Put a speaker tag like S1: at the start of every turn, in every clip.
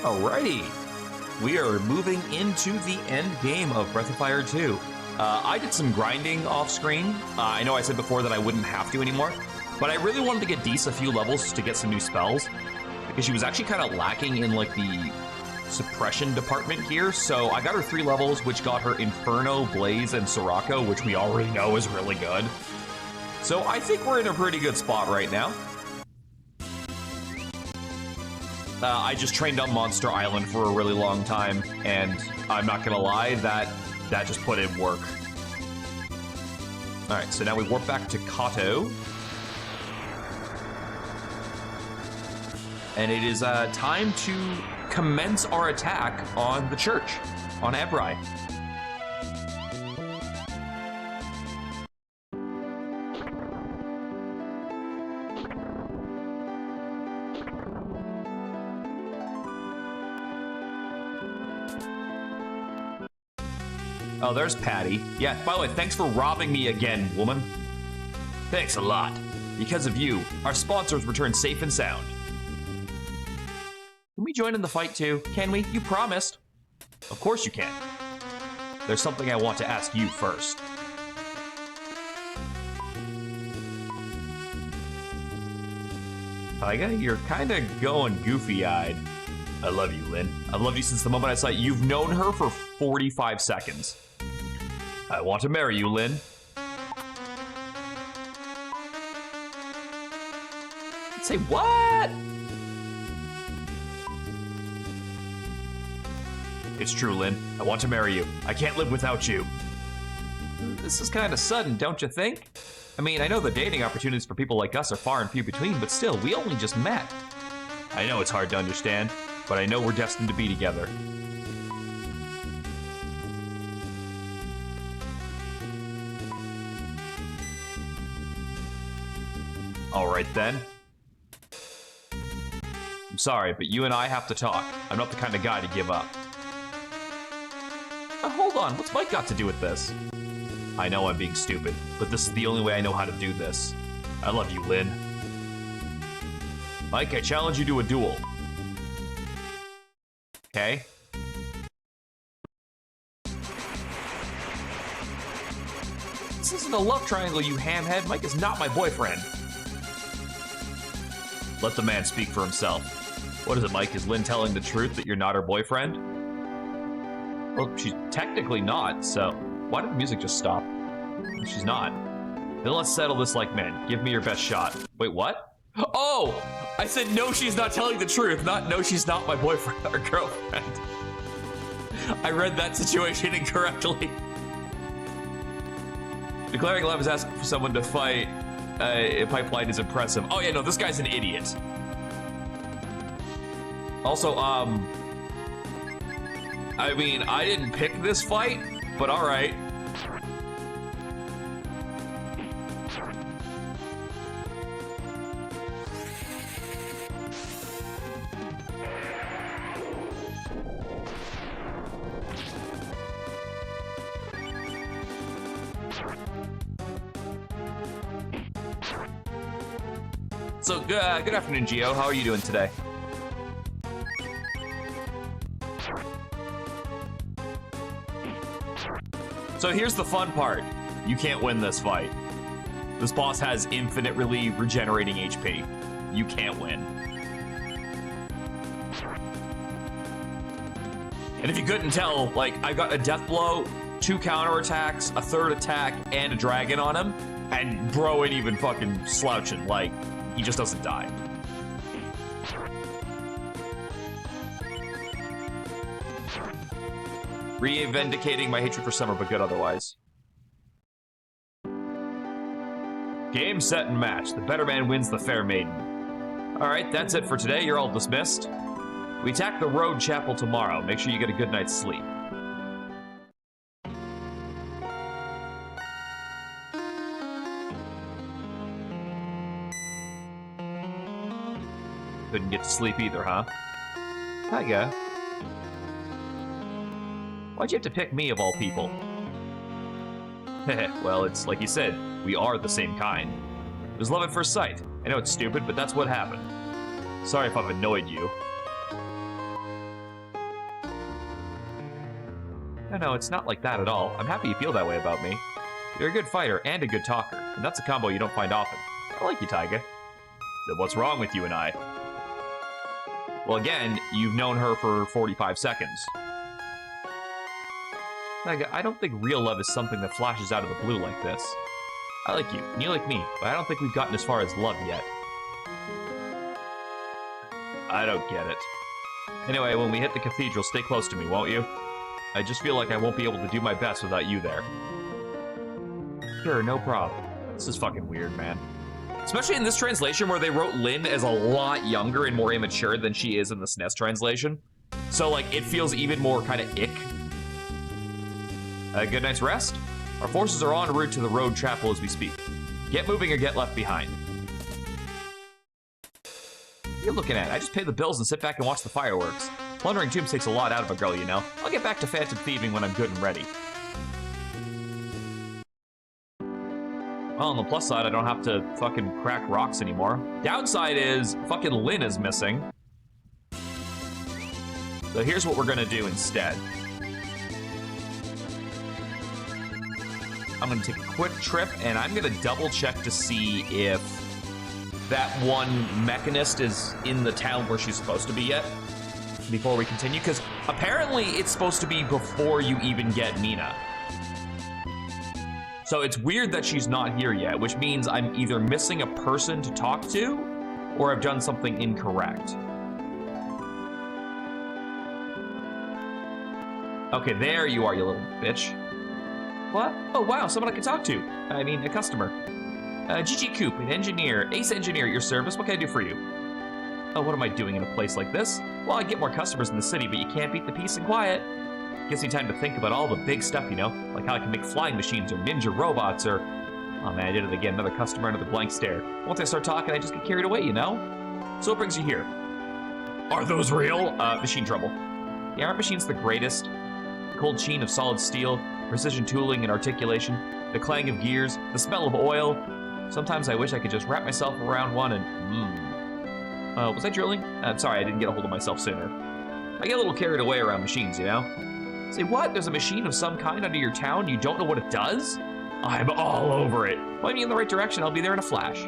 S1: Alrighty. We are moving into the end game of Breath of Fire 2. I did some grinding off screen. I know I said before that I wouldn't have to anymore, but I really wanted to get Dees a few levels to get some new spells, because she was actually kind of lacking in like the suppression department here. So I got her 3 levels, which got her Inferno, Blaze, and Sirocco, which we already know is really good. So I think we're in a pretty good spot right now. I just trained on Monster Island for a really long time, and I'm not gonna lie, that just put in work. All right, so now we warp back to Kato. And it is time to commence our attack on the church, on Ebrai. Oh, there's Patty. Yeah, by the way, thanks for robbing me again, woman. Thanks a lot. Because of you, our sponsors return safe and sound. Can we join in the fight too? Can we? You promised. Of course you can. There's something I want to ask you first. Taiga, you're kinda going goofy-eyed. I love you, Lyn. I've loved you since the moment I saw you. You've known her for 45 seconds. I want to marry you, Lyn. Say what? It's true, Lyn. I want to marry you. I can't live without you. This is kind of sudden, don't you think? I mean, I know the dating opportunities for people like us are far and few between, but still, we only just met. I know it's hard to understand, but I know we're destined to be together. All right then. I'm sorry, but you and I have to talk. I'm not the kind of guy to give up. Hold on, what's Mike got to do with this? I know I'm being stupid, but this is the only way I know how to do this. I love you, Lyn. Mike, I challenge you to a duel. Okay. This isn't a love triangle, you hamhead. Mike is not my boyfriend. Let the man speak for himself. What is it, Mike? Is Lyn telling the truth that you're not her boyfriend? Well, she's technically not, so why did the music just stop? She's not. Then let's settle this like men. Give me your best shot. Wait, what? Oh! I said no, she's not telling the truth, not no, she's not my boyfriend or girlfriend. I read that situation incorrectly. Declaring love is asking for someone to fight. Pipeline is impressive. Oh yeah, no, this guy's an idiot. Also, I mean, I didn't pick this fight, but all right. So, good afternoon, Gio. How are you doing today? So here's the fun part. You can't win this fight. This boss has infinitely regenerating HP. You can't win. And if you couldn't tell, like, I got a death blow, 2 counterattacks, a 3rd attack, and a dragon on him, and bro ain't even fucking slouching. Like, he just doesn't die. Re-vindicating my hatred for Summer, but good otherwise. Game, set, and match. The better man wins the fair maiden. Alright, that's it for today. You're all dismissed. We attack the Road Chapel tomorrow. Make sure you get a good night's sleep. Couldn't get to sleep either, huh? Taiga. Why'd you have to pick me of all people? Well, it's like you said, we are the same kind. It was love at first sight. I know it's stupid, but that's what happened. Sorry if I've annoyed you. No, it's not like that at all. I'm happy you feel that way about me. You're a good fighter and a good talker, and that's a combo you don't find often. I like you, Taiga. Then what's wrong with you and I? Well, again, you've known her for 45 seconds. Taiga, I don't think real love is something that flashes out of the blue like this. I like you, and you like me, but I don't think we've gotten as far as love yet. I don't get it. Anyway, when we hit the cathedral, stay close to me, won't you? I just feel like I won't be able to do my best without you there. Sure, no problem. This is fucking weird, man. Especially in this translation where they wrote Lyn as a lot younger and more immature than she is in the SNES translation. So, like, it feels even more kind of ick. A good night's rest? Our forces are en route to the road chapel as we speak. Get moving or get left behind. What are you looking at? I just pay the bills and sit back and watch the fireworks. Plundering tombs takes a lot out of a girl, you know. I'll get back to phantom thieving when I'm good and ready. Well, on the plus side, I don't have to fucking crack rocks anymore. Downside is, fucking Lyn is missing. So here's what we're gonna do instead. I'm gonna take a quick trip, and I'm gonna double check to see if that one mechanist is in the town where she's supposed to be yet, before we continue, because apparently it's supposed to be before you even get Mina. So it's weird that she's not here yet, which means I'm either missing a person to talk to, or I've done something incorrect. Okay, there you are, you little bitch. What? Oh, wow, someone I can talk to. I mean, a customer. GG Coop, an engineer, ace engineer at your service. What can I do for you? Oh, what am I doing in a place like this? Well, I get more customers in the city, but you can't beat the peace and quiet. Gives me time to think about all the big stuff, you know? Like how I can make flying machines or ninja robots or... Oh man, I did it again. Another customer, another blank stare. Once I start talking, I just get carried away, you know? So what brings you here? Are those real? Machine trouble. Yeah, aren't machines the greatest? The cold sheen of solid steel, precision tooling and articulation, the clang of gears, the smell of oil. Sometimes I wish I could just wrap myself around one and was I drilling? I'm sorry, I didn't get a hold of myself sooner. I get a little carried away around machines, you know? Say, what? There's a machine of some kind under your town? You don't know what it does? I'm all over it. Point me in the right direction, I'll be there in a flash.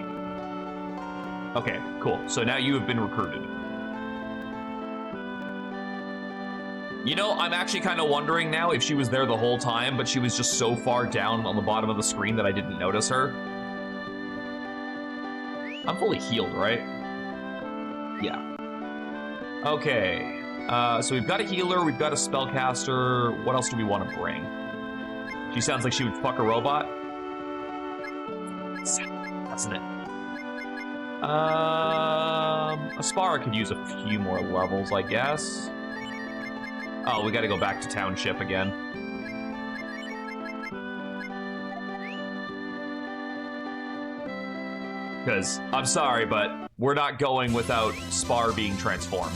S1: Okay, cool. So now you have been recruited. You know, I'm actually kind of wondering now if she was there the whole time, but she was just so far down on the bottom of the screen that I didn't notice her. I'm fully healed, right? Yeah. Okay. So we've got a healer, we've got a spellcaster. What else do we want to bring? She sounds like she would fuck a robot. Doesn't it? Aspara could use a few more levels, I guess. Oh, we gotta go back to Township again. Because, I'm sorry, but we're not going without Spar being transformed.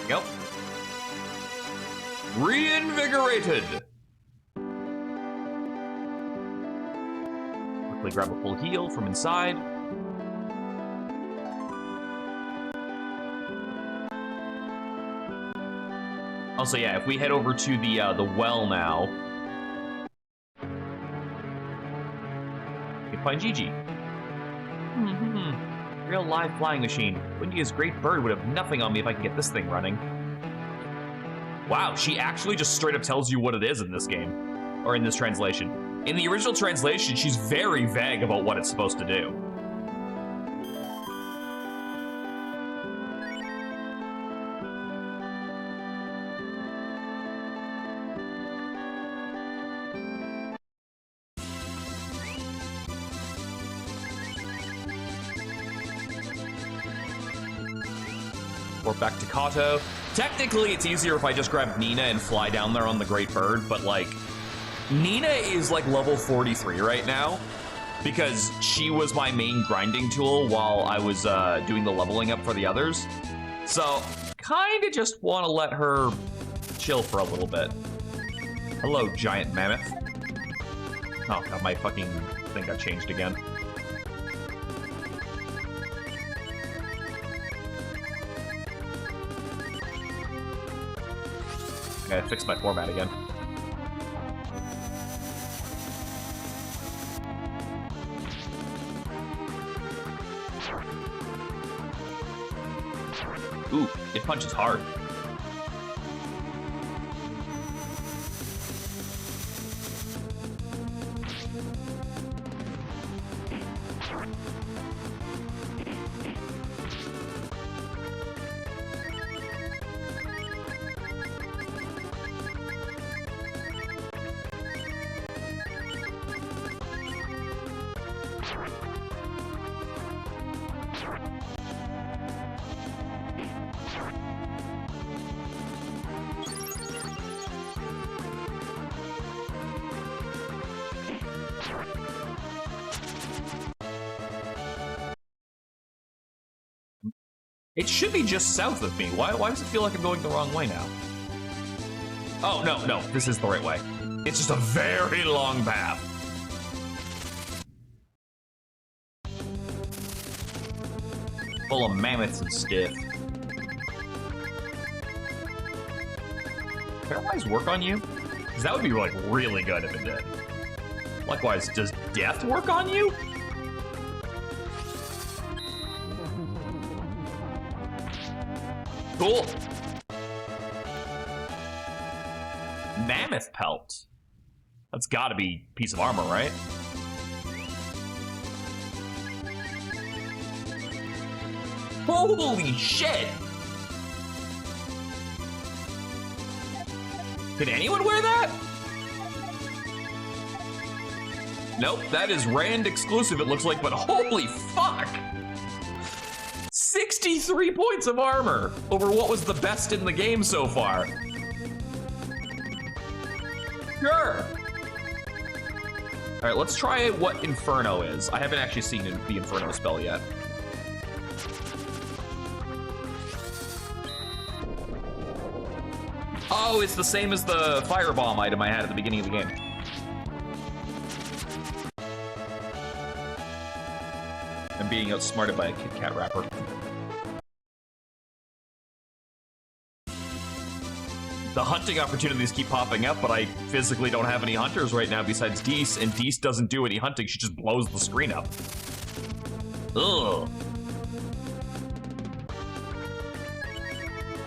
S1: Yep. Reinvigorated! Quickly grab a full heal from inside. Also, yeah, if we head over to the well now, we can find Gigi. Real live flying machine. Windia's great bird would have nothing on me if I could get this thing running. Wow, she actually just straight up tells you what it is in this game. Or in this translation. In the original translation, she's very vague about what it's supposed to do. teleport back to Kato. Technically, it's easier if I just grab Nina and fly down there on the Great Bird, but like, Nina is like level 43 right now because she was my main grinding tool while I was doing the leveling up for the others. So, kinda just want to let her chill for a little bit. Hello, giant mammoth. Oh, God, my fucking thing got changed again. I gotta fix my format again. Ooh, it punches hard. It should be just south of me. Why does it feel like I'm going the wrong way now? Oh, no, this is the right way. It's just a very long path. Full of mammoths and stuff. Paralyze work on you? Because that would be like really good if it did. Likewise, does death work on you? Cool. Mammoth pelt. That's gotta be a piece of armor, right? Holy shit! Can anyone wear that? Nope, that is Rand exclusive, it looks like, but holy fuck! 63 points of armor over what was the best in the game so far. Sure. All right, let's try what Inferno is. I haven't actually seen the Inferno spell yet. Oh, it's the same as the Firebomb item I had at the beginning of the game. I'm being outsmarted by a Kit Kat wrapper. The hunting opportunities keep popping up, but I physically don't have any hunters right now besides Dees, and Dees doesn't do any hunting, she just blows the screen up. Ugh.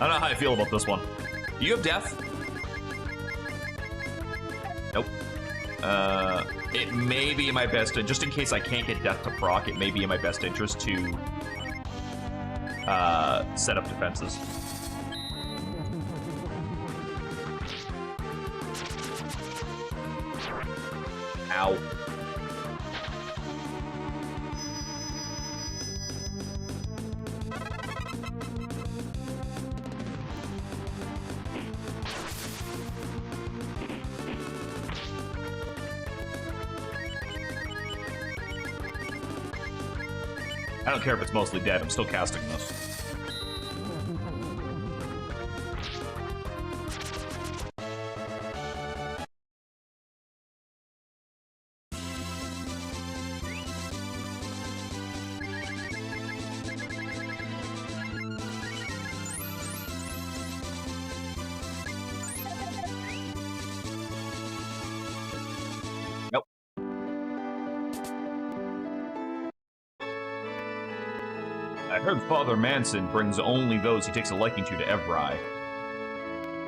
S1: I don't know how I feel about this one. Do you have death? Nope. It may be in my best, just in case I can't get death to proc, it may be in my best interest to set up defenses. Ow. I don't care if it's mostly dead, I'm still casting this. I heard Father Manson brings only those he takes a liking to Evrai.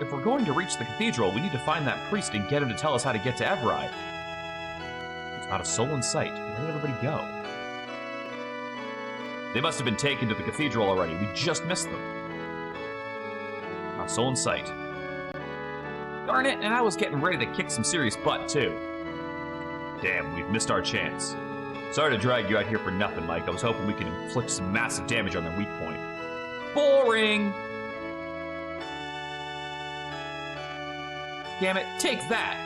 S1: If we're going to reach the cathedral, we need to find that priest and get him to tell us how to get to Evrai. There's not a soul in sight. Where did everybody go? They must have been taken to the cathedral already. We just missed them. Not a soul in sight. Darn it, and I was getting ready to kick some serious butt, too. Damn, we've missed our chance. Sorry to drag you out here for nothing, Mike. I was hoping we could inflict some massive damage on their weak point. Boring! Damn it, take that!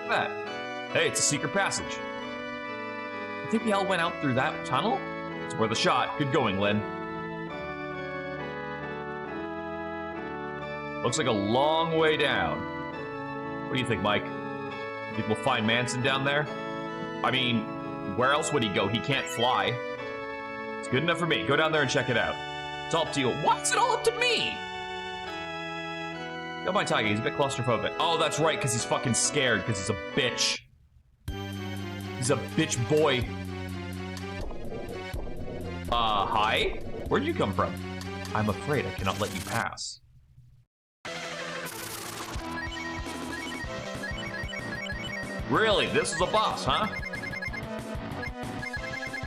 S1: That. Hey, it's a secret passage. You think we all went out through that tunnel? It's worth a shot. Good going, Lynn. Looks like a long way down. What do you think, Mike? Think we'll find Manson down there? I mean, where else would he go? He can't fly. It's good enough for me. Go down there and check it out. It's all up to you. Why is it all up to me? Don't mind Tiger, he's a bit claustrophobic. Oh, that's right, because he's fucking scared, because he's a bitch. He's a bitch boy. Hi? Where'd you come from? I'm afraid I cannot let you pass. Really? This is a boss, huh?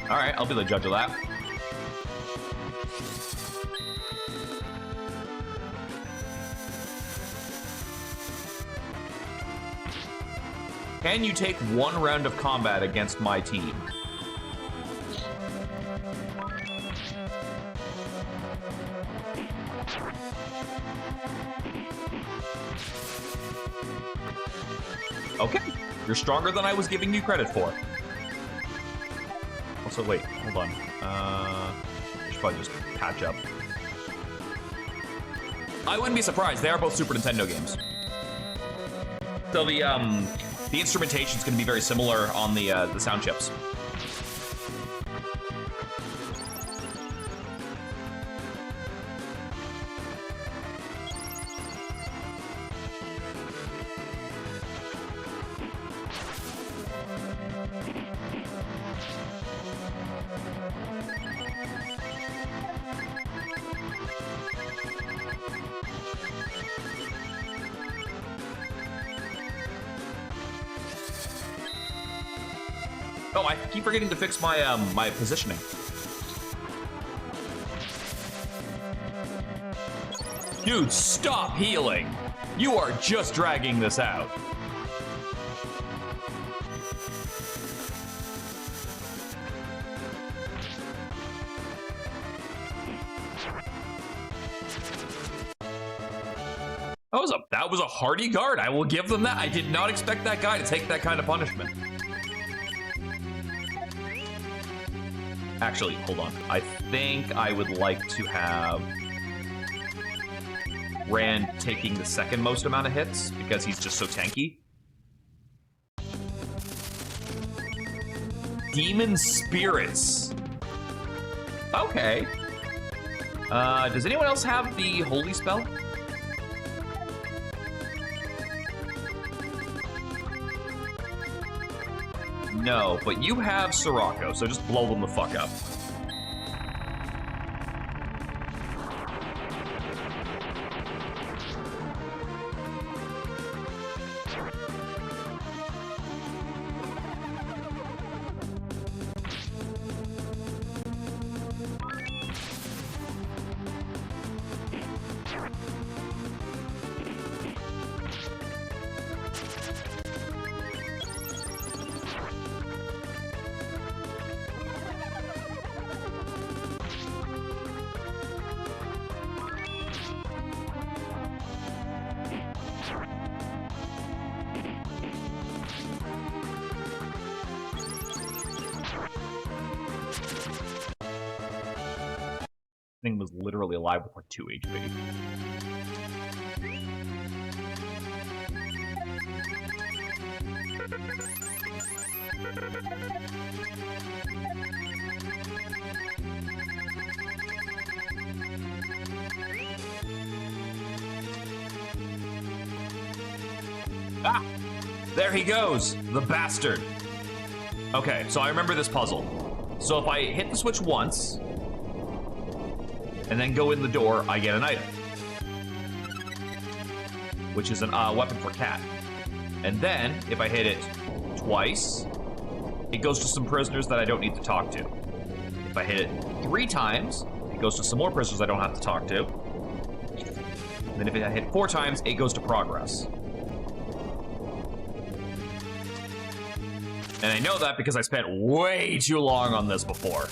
S1: Alright, I'll be the judge of that. Can you take one round of combat against my team? Okay, you're stronger than I was giving you credit for. Also, wait, hold on. I should probably just patch up. I wouldn't be surprised. They are both Super Nintendo games. So the instrumentation is going to be very similar on the sound chips. Oh, I keep forgetting to fix my my positioning. Dude, stop healing! You are just dragging this out. That was a hardy guard. I will give them that. I did not expect that guy to take that kind of punishment. Actually, hold on. I think I would like to have Rand taking the second most amount of hits because he's just so tanky. Demon Spirits. Okay. Does anyone else have the Holy Spell? No, but you have Sirocco, so just blow them the fuck up. Thing was literally alive with like 2 HP. Ah! There he goes, the bastard. Okay, so I remember this puzzle. So if I hit the switch once, and then go in the door, I get an item. Which is a weapon for Cat. And then, if I hit it twice, it goes to some prisoners that I don't need to talk to. If I hit it 3 times, it goes to some more prisoners I don't have to talk to. And then if I hit 4 times, it goes to progress. And I know that because I spent way too long on this before.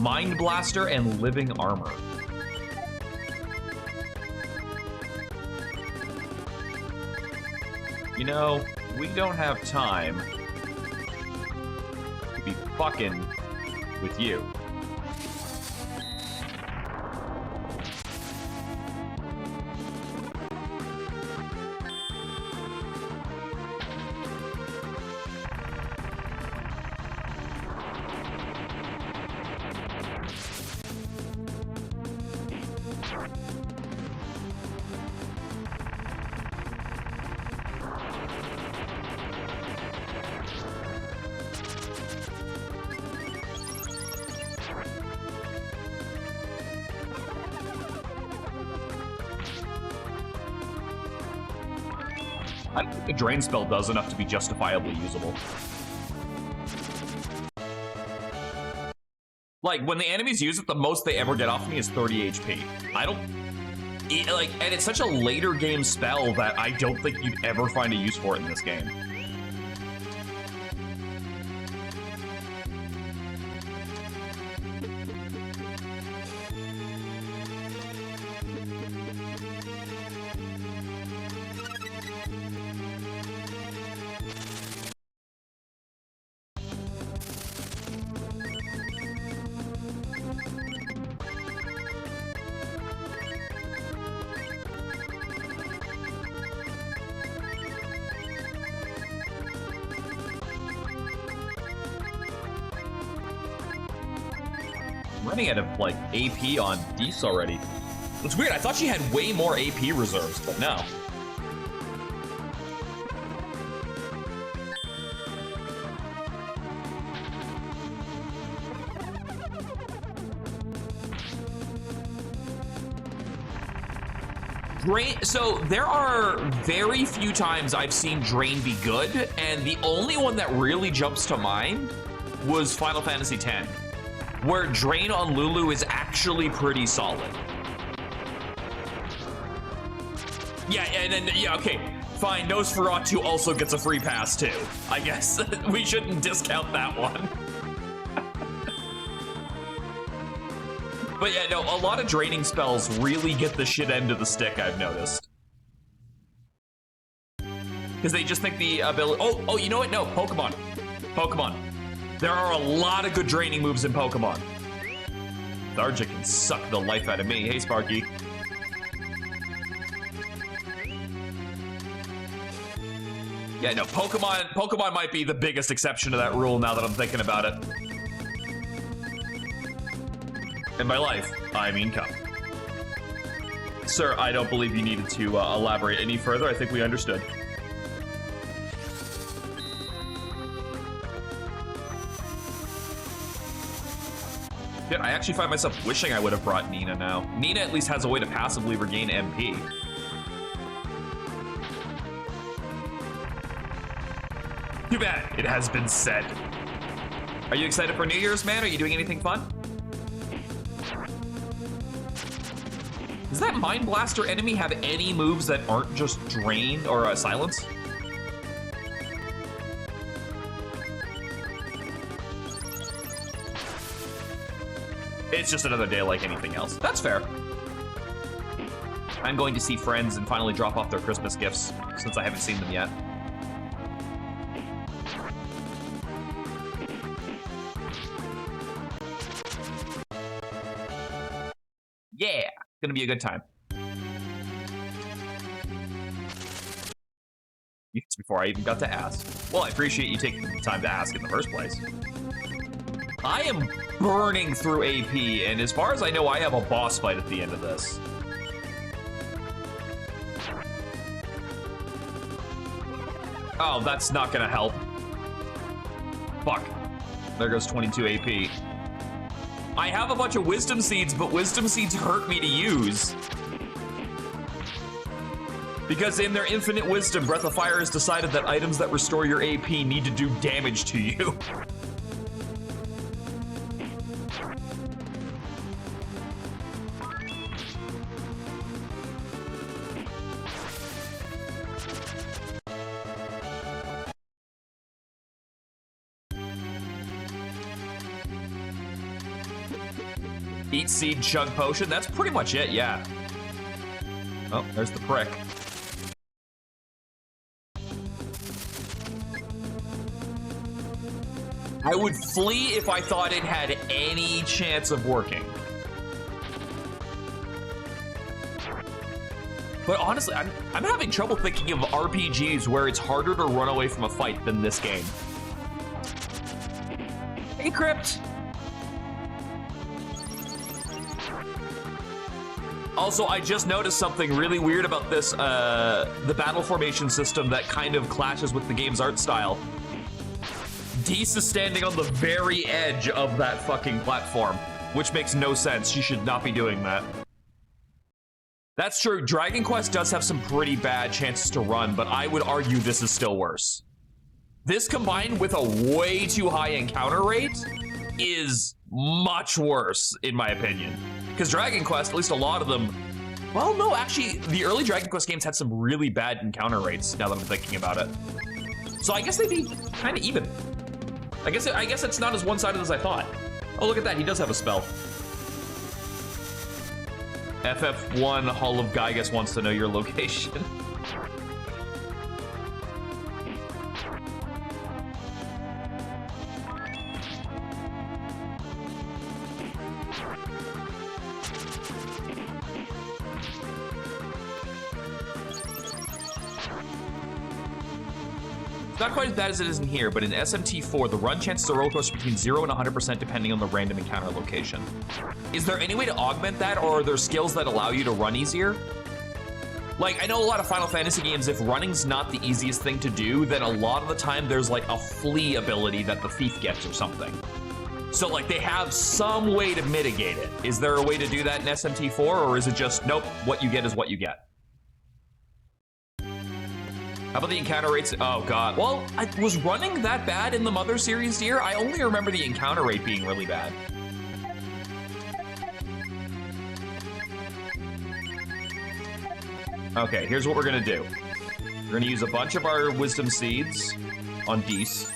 S1: Mind Blaster and Living Armor. You know, we don't have time to be fucking with you. I don't think the drain spell does enough to be justifiably usable. Like, when the enemies use it, the most they ever get off me is 30 HP. I don't... Like, and it's such a later game spell that I don't think you'd ever find a use for it in this game. Running out of, like, AP on Dees already. It's weird, I thought she had way more AP reserves, but no. Drain, so there are very few times I've seen Drain be good, and the only one that really jumps to mind was Final Fantasy X, where Drain on Lulu is actually pretty solid. Yeah, okay, fine, Nosferatu also gets a free pass too. I guess we shouldn't discount that one. But yeah, no, a lot of draining spells really get the shit end of the stick, I've noticed. Because they just think the ability... Oh, you know what? No, Pokemon. There are a lot of good draining moves in Pokemon. Tharja can suck the life out of me. Hey, Sparky. Yeah, no, Pokemon might be the biggest exception to that rule now that I'm thinking about it. And by life, I mean Cup. Sir, I don't believe you needed to elaborate any further. I think we understood. Yeah, I actually find myself wishing I would have brought Nina now. Nina at least has a way to passively regain MP. Too bad it has been said. Are you excited for New Year's, man? Are you doing anything fun? Does that Mind Blaster enemy have any moves that aren't just Drain or Silence? It's just another day like anything else. That's fair. I'm going to see friends and finally drop off their Christmas gifts since I haven't seen them yet. Yeah, gonna be a good time. It's before I even got to ask. Well, I appreciate you taking the time to ask in the first place. I am burning through AP, and as far as I know, I have a boss fight at the end of this. Oh, that's not gonna help. Fuck. There goes 22 AP. I have a bunch of Wisdom Seeds, but Wisdom Seeds hurt me to use. Because in their infinite wisdom, Breath of Fire has decided that items that restore your AP need to do damage to you. Eat seed, chug potion. That's pretty much it, yeah. Oh, there's the prick. I would flee if I thought it had any chance of working. But honestly, I'm having trouble thinking of RPGs where it's harder to run away from a fight than this game. Hey, Crypt! Also, I just noticed something really weird about this, the battle formation system that kind of clashes with the game's art style. Deese is standing on the very edge of that fucking platform, which makes no sense. She should not be doing that. That's true. Dragon Quest does have some pretty bad chances to run, but I would argue this is still worse. This combined with a way too high encounter rate is much worse, in my opinion. Because Dragon Quest, at least a lot of them, well, no, actually, the early Dragon Quest games had some really bad encounter rates, now that I'm thinking about it. So I guess they'd be kind of even. I guess it's not as one-sided as I thought. Oh, look at that, he does have a spell. FF1 Hall of Gygas wants to know your location. It's not quite as bad as it is in here, but in SMT4, the run chances are roller coaster between 0 and 100% depending on the random encounter location. Is there any way to augment that, or are there skills that allow you to run easier? Like, I know a lot of Final Fantasy games, if running's not the easiest thing to do, then a lot of the time there's like a flee ability that the thief gets or something. So like they have some way to mitigate it. Is there a way to do that in SMT4, or is it just, nope, what you get is what you get? How about the encounter rates? Oh god. Well, was running that bad in the Mother series here? I only remember the encounter rate being really bad. Okay, here's what we're gonna do. We're gonna use a bunch of our wisdom seeds on Deese.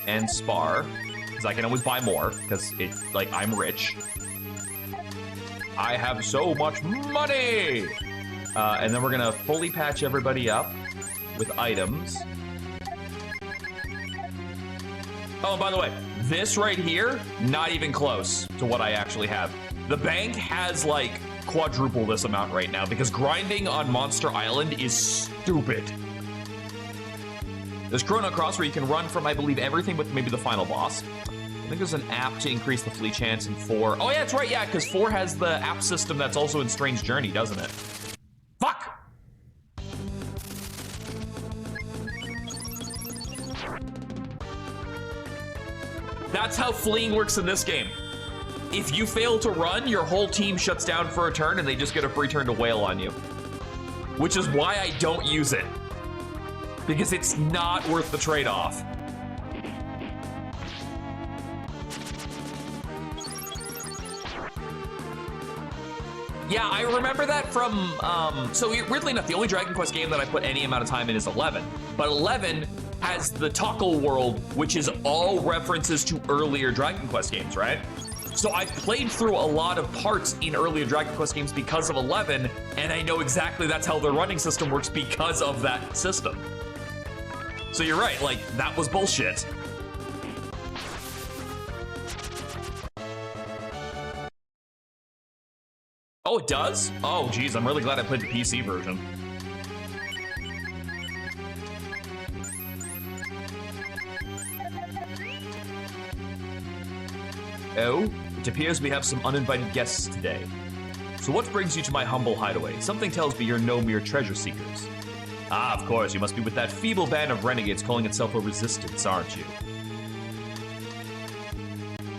S1: And Spar, because I can always buy more, because it's like I'm rich. I have so much money! And then we're gonna fully patch everybody up with items. Oh, and by the way, this right here, not even close to what I actually have. The bank has like quadruple this amount right now because grinding on Monster Island is stupid. There's Chrono Cross where you can run from, I believe, everything but maybe the final boss. I think there's an app to increase the flee chance in 4. Oh yeah, that's right, yeah, because 4 has the app system that's also in Strange Journey, doesn't it? Fuck! That's how fleeing works in this game. If you fail to run, your whole team shuts down for a turn and they just get a free turn to wail on you. Which is why I don't use it. Because it's not worth the trade-off. Yeah, I remember that from, so weirdly enough, the only Dragon Quest game that I put any amount of time in is 11. But 11 has the Tokkul world, which is all references to earlier Dragon Quest games, right? So I've played through a lot of parts in earlier Dragon Quest games because of 11, and I know exactly that's how their running system works because of that system. So you're right, like, that was bullshit. Oh, it does? Oh, geez, I'm really glad I played the PC version. Oh, it appears we have some uninvited guests today. So what brings you to my humble hideaway? Something tells me you're no mere treasure seekers. Ah, of course, you must be with that feeble band of renegades calling itself a resistance, aren't you?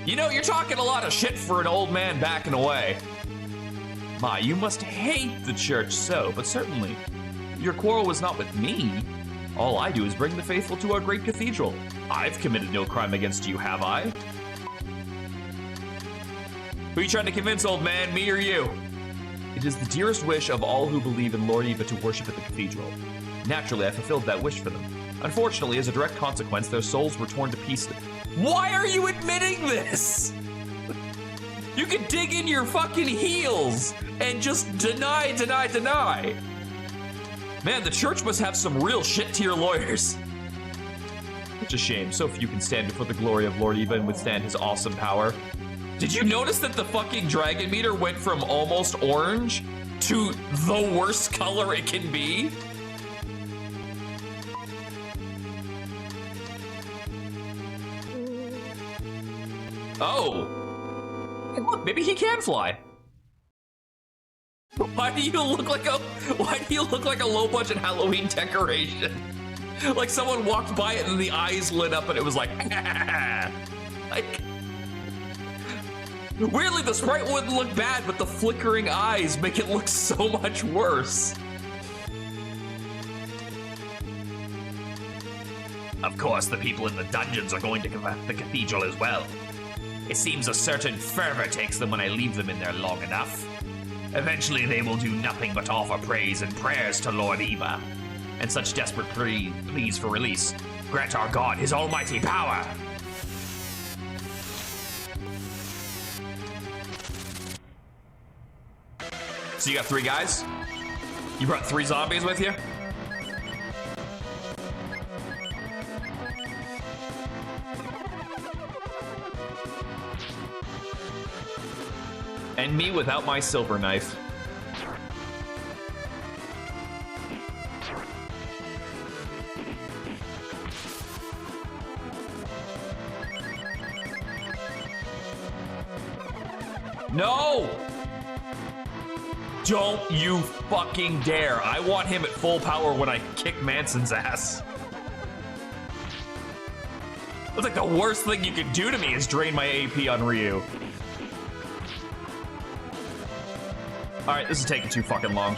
S1: You know, you're talking a lot of shit for an old man backing away. My, you must hate the church so, but certainly, your quarrel was not with me. All I do is bring the faithful to our great cathedral. I've committed no crime against you, have I? Who are you trying to convince, old man, me or you? It is the dearest wish of all who believe in Lord Eva to worship at the cathedral. Naturally, I fulfilled that wish for them. Unfortunately, as a direct consequence, their souls were torn to pieces. Why are you admitting this? You can dig in your fucking heels and just deny. Man, the church must have some real shit-tier lawyers. Such a shame. So few can stand before the glory of Lord Eva and withstand his awesome power. Did you notice that the fucking dragon meter went from almost orange to the worst color it can be? Oh. Hey, look, maybe he can fly. Why do you look like a low-budget Halloween decoration? Like someone walked by it and the eyes lit up and it was like, like. Weirdly, the sprite wouldn't look bad, but the flickering eyes make it look so much worse. Of course, the people in the dungeons are going to the cathedral as well. It seems a certain fervor takes them when I leave them in there long enough. Eventually, they will do nothing but offer praise and prayers to Lord Eva, and such desperate pleas for release. Grant our God his almighty power. So you got 3 guys? You brought 3 zombies with you? And me without my silver knife. No! Don't you fucking dare. I want him at full power when I kick Manson's ass. That's like the worst thing you could do to me is drain my AP on Ryu. All right, this is taking too fucking long.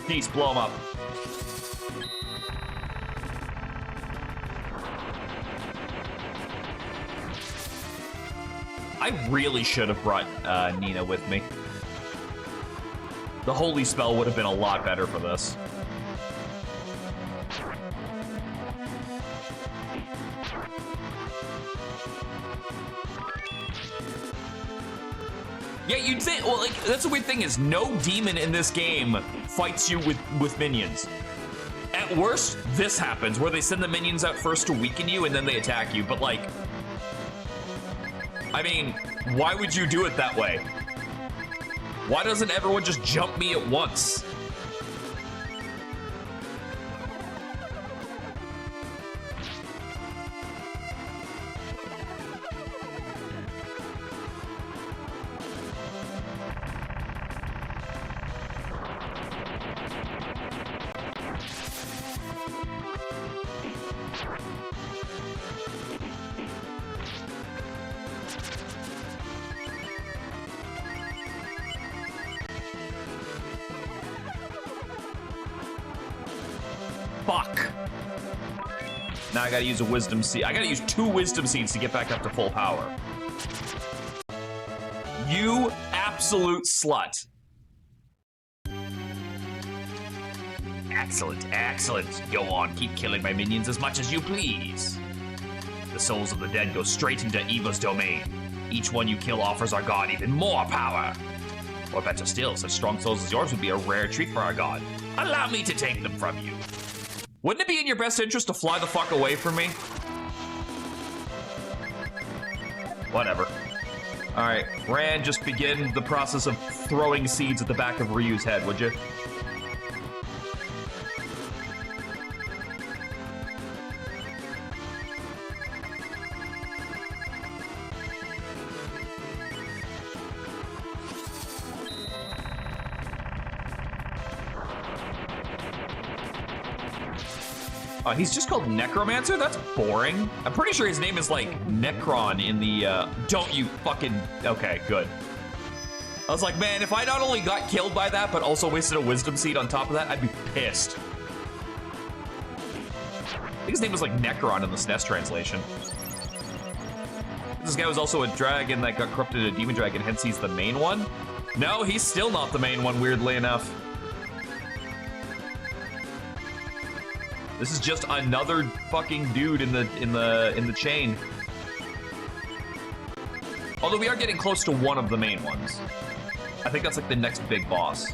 S1: Peace, blow him up. I really should have brought Nina with me. The holy spell would have been a lot better for this. Yeah, you'd say, well, like, that's the weird thing is no demon in this game fights you with minions. At worst, this happens, where they send the minions out first to weaken you and then they attack you, but like, I mean, why would you do it that way? Why doesn't everyone just jump me at once? Fuck. Now I gotta use a wisdom seed. I gotta use 2 wisdom seeds to get back up to full power. You absolute slut. Excellent, excellent. Go on, keep killing my minions as much as you please. The souls of the dead go straight into Eva's domain. Each one you kill offers our god even more power. Or better still, such strong souls as yours would be a rare treat for our god. Allow me to take them from you. Wouldn't it be in your best interest to fly the fuck away from me? Whatever. All right, Rand, just begin the process of throwing seeds at the back of Ryu's head, would you? He's just called Necromancer? That's boring. I'm pretty sure his name is like Necron in the, don't you fucking, okay, good. I was like, man, if I not only got killed by that, but also wasted a wisdom seed on top of that, I'd be pissed. I think his name was like Necron in the SNES translation. This guy was also a dragon that got corrupted into a demon dragon, hence he's the main one. No, he's still not the main one, weirdly enough. This is just another fucking dude in the chain. Although we are getting close to one of the main ones. I think that's like the next big boss.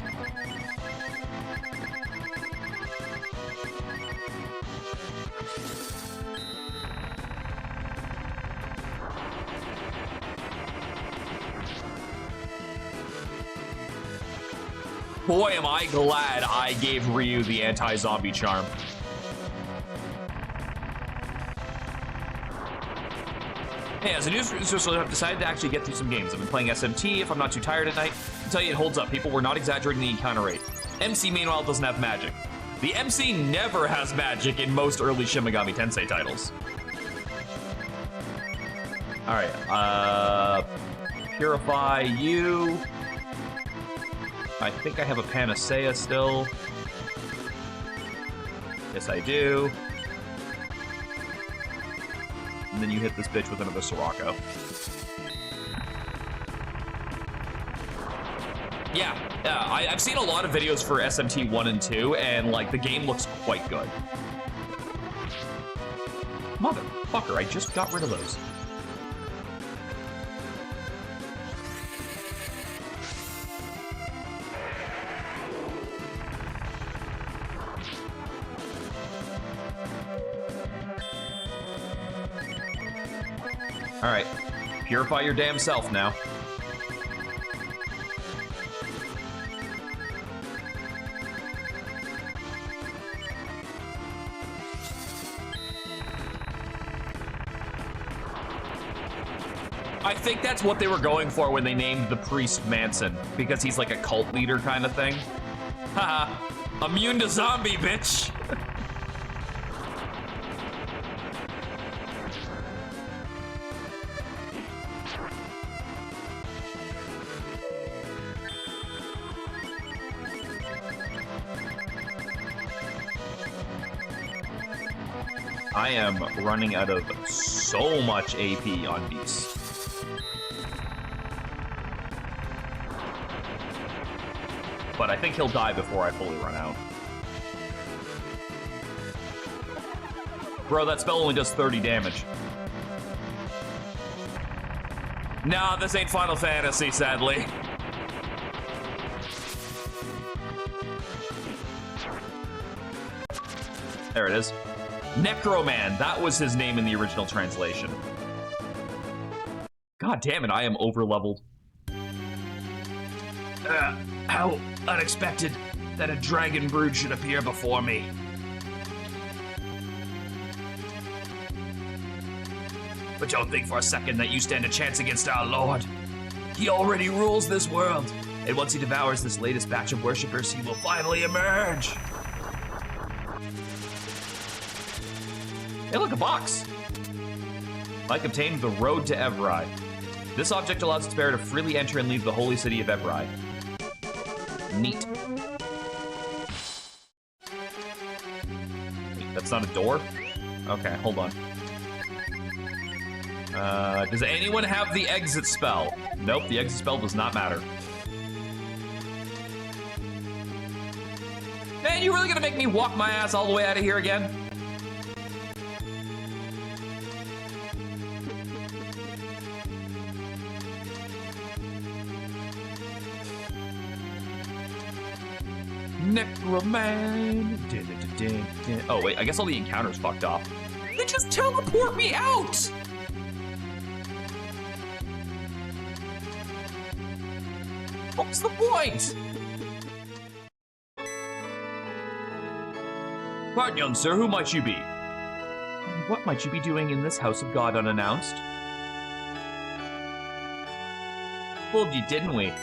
S1: Boy, am I glad I gave Ryu the anti-zombie charm. Hey, as a news producer, I've decided to actually get through some games. I've been playing SMT if I'm not too tired at night. I can tell you it holds up. People were not exaggerating the encounter rate. MC, meanwhile, doesn't have magic. The MC never has magic in most early Shin Megami Tensei titles. Alright, Purify you. I think I have a Panacea still. Yes, I do. And then you hit this bitch with another Sirocco. Yeah, I've seen a lot of videos for SMT 1 and 2, and, like, the game looks quite good. Motherfucker, I just got rid of those. All right, purify your damn self now. I think that's what they were going for when they named the priest Manson, because he's like a cult leader kind of thing. Haha, immune to zombie, bitch. I am running out of so much AP on Beast. But I think he'll die before I fully run out. Bro, that spell only does 30 damage. Nah, this ain't Final Fantasy, sadly. There it is. Necroman, that was his name in the original translation. God damn it, I am over-leveled. How unexpected that a dragon brood should appear before me. But don't think for a second that you stand a chance against our Lord. He already rules this world, and once he devours this latest batch of worshippers, he will finally emerge. Hey, look, a box. Like obtained the Road to Evrai. This object allows its bearer to freely enter and leave the holy city of Evrai. Neat. Wait, that's not a door? Okay, hold on. Does anyone have the exit spell? Nope, the exit spell does not matter. Man, you really gonna make me walk my ass all the way out of here again? Necroman. Oh, wait, I guess all the encounters fucked off. They just teleport me out! What's the point? Pardon, young sir, who might you be? What might you be doing in this house of God unannounced? Fooled you, didn't we?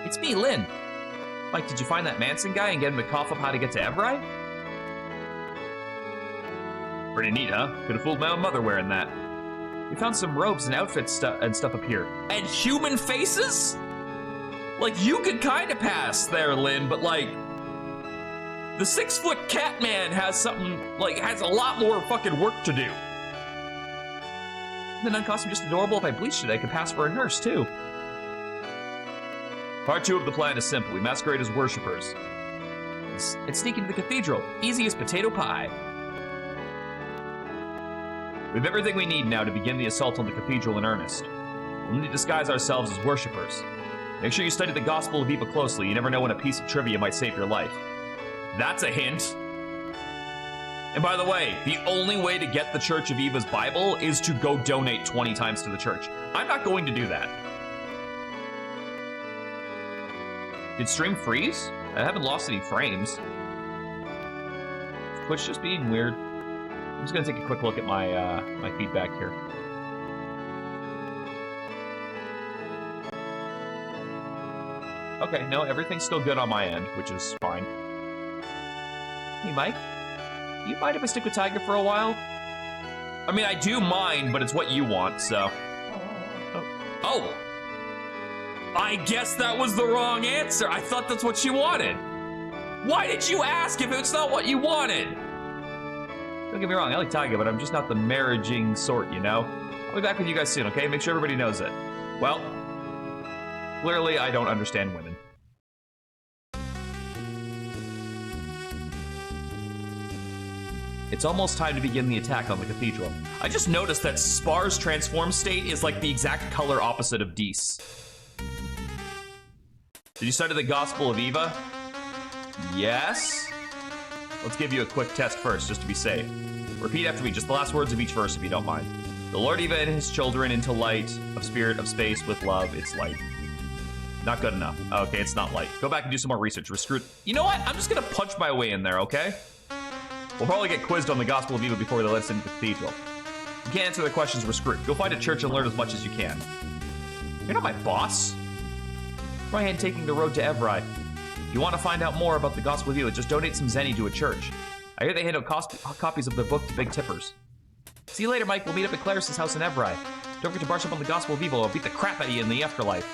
S1: It's me, Lynn. Like, did you find that Manson guy and get him to cough up how to get to Evrai? Pretty neat, huh? Could have fooled my own mother wearing that. We found some robes and outfits and stuff up here. And human faces? Like, you could kind of pass there, Lynn, but like, the 6-foot cat man has something, like, has a lot more fucking work to do. The nun costume just adorable. If I bleached it, I could pass for a nurse, too. Part 2 of the plan is simple. We masquerade as worshippers and sneak into the cathedral. Easy as potato pie. We have everything we need now to begin the assault on the cathedral in earnest. We'll need to disguise ourselves as worshippers. Make sure you study the Gospel of Eva closely. You never know when a piece of trivia might save your life. That's a hint. And by the way, the only way to get the Church of Eva's Bible is to go donate 20 times to the church. I'm not going to do that. Did stream freeze? I haven't lost any frames. Is Twitch just being weird? I'm just gonna take a quick look at my my feedback here. Okay, no, everything's still good on my end, which is fine. Hey, Mike, you mind if I stick with Tiger for a while? I mean, I do mind, but it's what you want, so. Oh! I guess that was the wrong answer. I thought that's what you wanted. Why did you ask if it's not what you wanted? Don't get me wrong, I like Tiger, but I'm just not the marriaging sort, you know? I'll be back with you guys soon, okay? Make sure everybody knows it. Well, clearly I don't understand women. It's almost time to begin the attack on the cathedral. I just noticed that Spar's transform state is like the exact color opposite of Dees. Did you study the Gospel of Eva? Yes? Let's give you a quick test first, just to be safe. Repeat after me, just the last words of each verse, if you don't mind. The Lord Eva and his children into light, of spirit, of space, with love, it's light. Not good enough. Okay, it's not light. Go back and do some more research. We're screwed. You know what? I'm just gonna punch my way in there, okay? We'll probably get quizzed on the Gospel of Eva before they let us into the cathedral. If you can't answer the questions, we're screwed. Go find a church and learn as much as you can. You're not my boss. Try hand taking the road to Evrai. If you want to find out more about the Gospel of Eva, just donate some zenny to a church. I hear they hand out copies of their book to big tippers. See you later, Mike. We'll meet up at Claris's house in Evrai. Don't forget to brush up on the Gospel of Eva. I'll beat the crap out of you in the afterlife.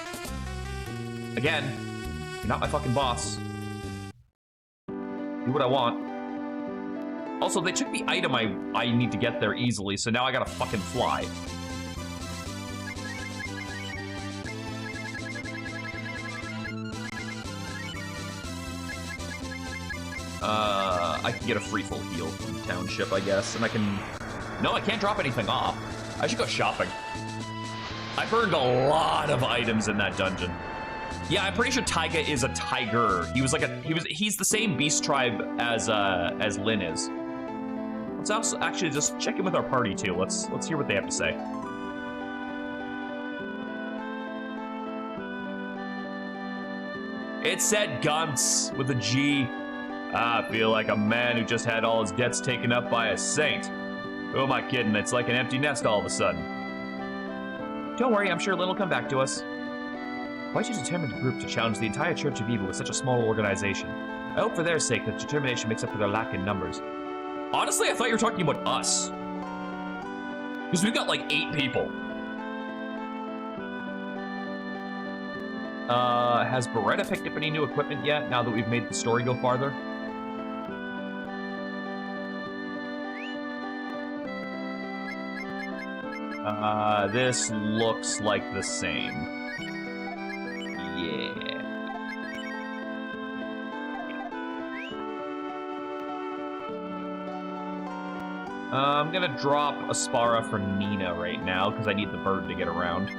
S1: Again, you're not my fucking boss. Do what I want. Also, they took the item I need to get there easily, so now I gotta fucking fly. I can get a free full heal from the township, I guess, and I can... No, I can't drop anything off. I should go shopping. I burned a lot of items in that dungeon. Yeah, I'm pretty sure Taiga is a tiger. He's the same beast tribe as Lyn is. Let's also actually just check in with our party too. Let's hear what they have to say. It said Gunts with a G. I feel like a man who just had all his debts taken up by a saint. Who am I kidding? It's like an empty nest all of a sudden. Don't worry, I'm sure Lyn will come back to us. Quite a determined group to challenge the entire Church of Eva with such a small organization. I hope for their sake that determination makes up for their lack in numbers. Honestly, I thought you were talking about us. Because we've got like 8 people. Has Beretta picked up any new equipment yet, now that we've made the story go farther? This looks like the same. Yeah. I'm gonna drop Aspara for Nina right now, because I need the bird to get around.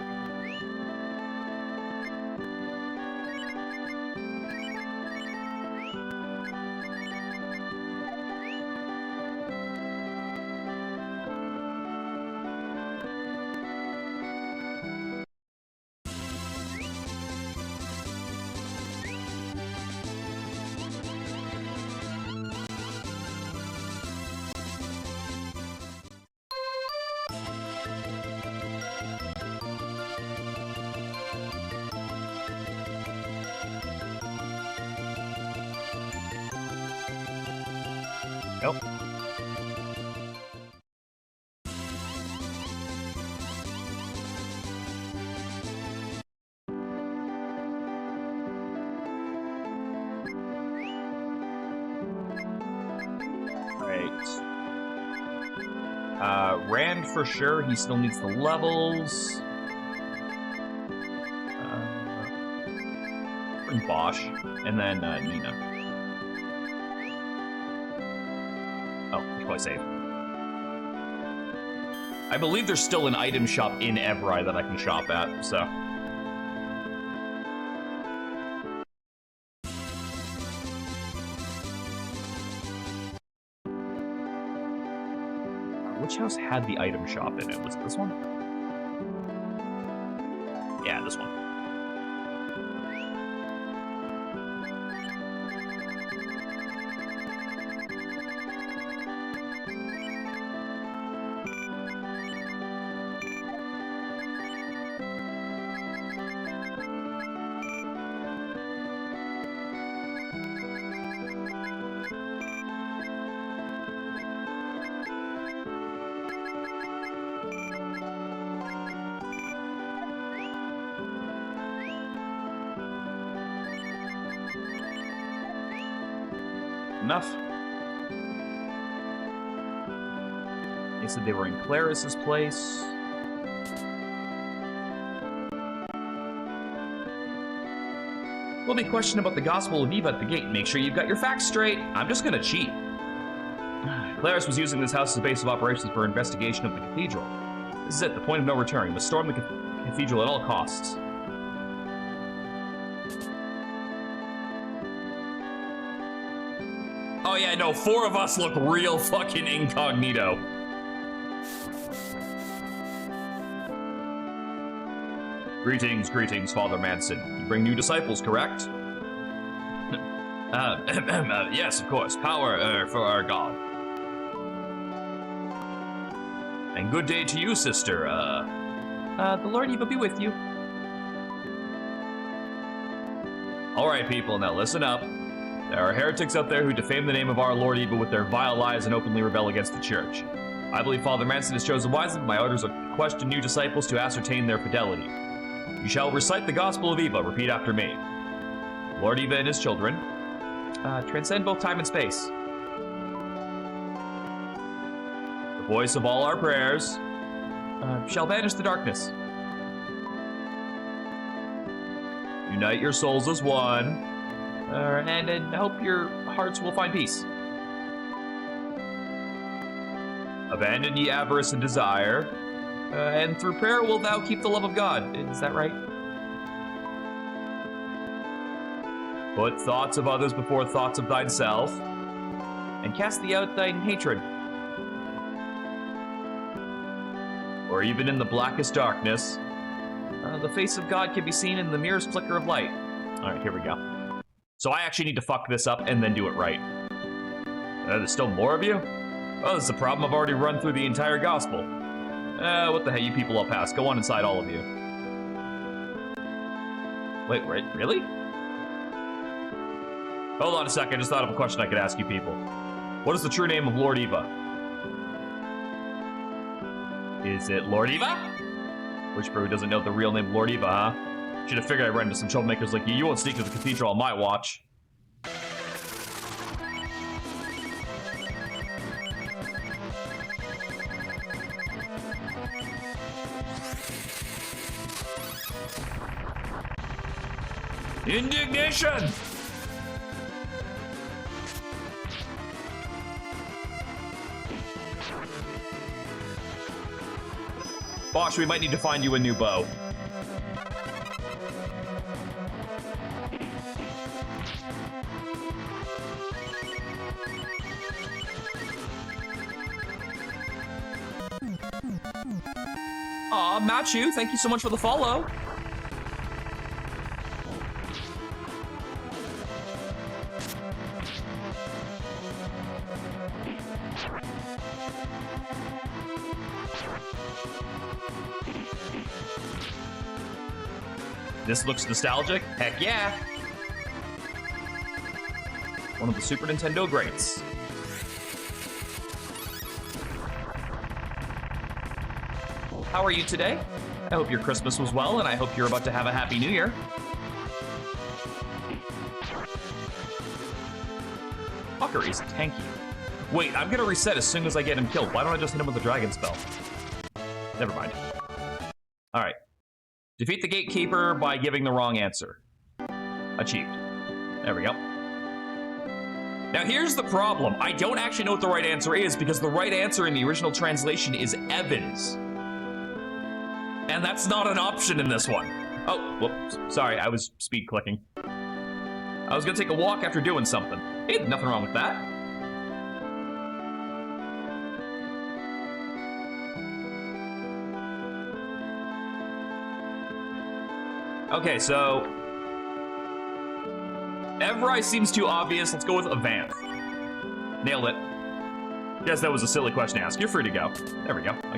S1: Nope. Rand for sure, he still needs the levels. Bring Bosch, and then Nina. Oh, you probably save. I believe there's still an item shop in Evrai that I can shop at, so. Which house had the item shop in it? Was it this one? Yeah, this one. enough. They said they were in Claris's place. We'll be questioned about the Gospel of Eva at the gate. Make sure you've got your facts straight. I'm just gonna cheat. Claris was using this house as a base of operations for investigation of the cathedral. This is it, the point of no return. We must storm the cathedral at all costs. Oh yeah, no, 4 of us look real fucking incognito. Greetings, greetings, Father Manson. You bring new disciples, correct? Yes, of course. Power for our God. And good day to you, sister. The Lord Eva be with you. All right, people, now listen up. There are heretics out there who defame the name of our Lord Eva with their vile lies and openly rebel against the church. I believe Father Manson has chosen wisely, but my orders are to question new disciples to ascertain their fidelity. You shall recite the Gospel of Eva. Repeat after me. Lord Eva and his children transcend both time and space. The voice of all our prayers shall banish the darkness. Unite your souls as one, and hope your hearts will find peace. Abandon ye avarice and desire, and through prayer wilt thou keep the love of God. Is that right? Put thoughts of others before thoughts of thyself, and cast thee out thine hatred. Or even in the blackest darkness, the face of God can be seen in the merest flicker of light. All right, here we go. So I actually need to fuck this up and then do it right. There's still more of you? Oh, this is a problem. I've already run through the entire gospel. What the hell, you people, I'll pass. Go on inside, all of you. Wait, really? Hold on a second, I just thought of a question I could ask you people. What is the true name of Lord Eva? Is it Lord Eva? Witchbrew doesn't know the real name of Lord Eva, huh? Should have figured I'd run into some troublemakers like you. You won't sneak to the cathedral on my watch. Indignation! Bosh, we might need to find you a new bow. Aw, Machu, thank you so much for the follow. This looks nostalgic? Heck yeah! One of the Super Nintendo greats. How are you today? I hope your Christmas was well, and I hope you're about to have a Happy New Year. Fucker is tanky. Wait, I'm gonna reset as soon as I get him killed. Why don't I just hit him with a dragon spell? Never mind. Alright. Defeat the gatekeeper by giving the wrong answer. Achieved. There we go. Now here's the problem. I don't actually know what the right answer is because the right answer in the original translation is Evans. And that's not an option in this one. Oh, whoops. Sorry, I was speed clicking. I was gonna take a walk after doing something. Hey, nothing wrong with that. Okay, so Evrai seems too obvious. Let's go with Avanth. Nailed it. Guess that was a silly question to ask. You're free to go. There we go. I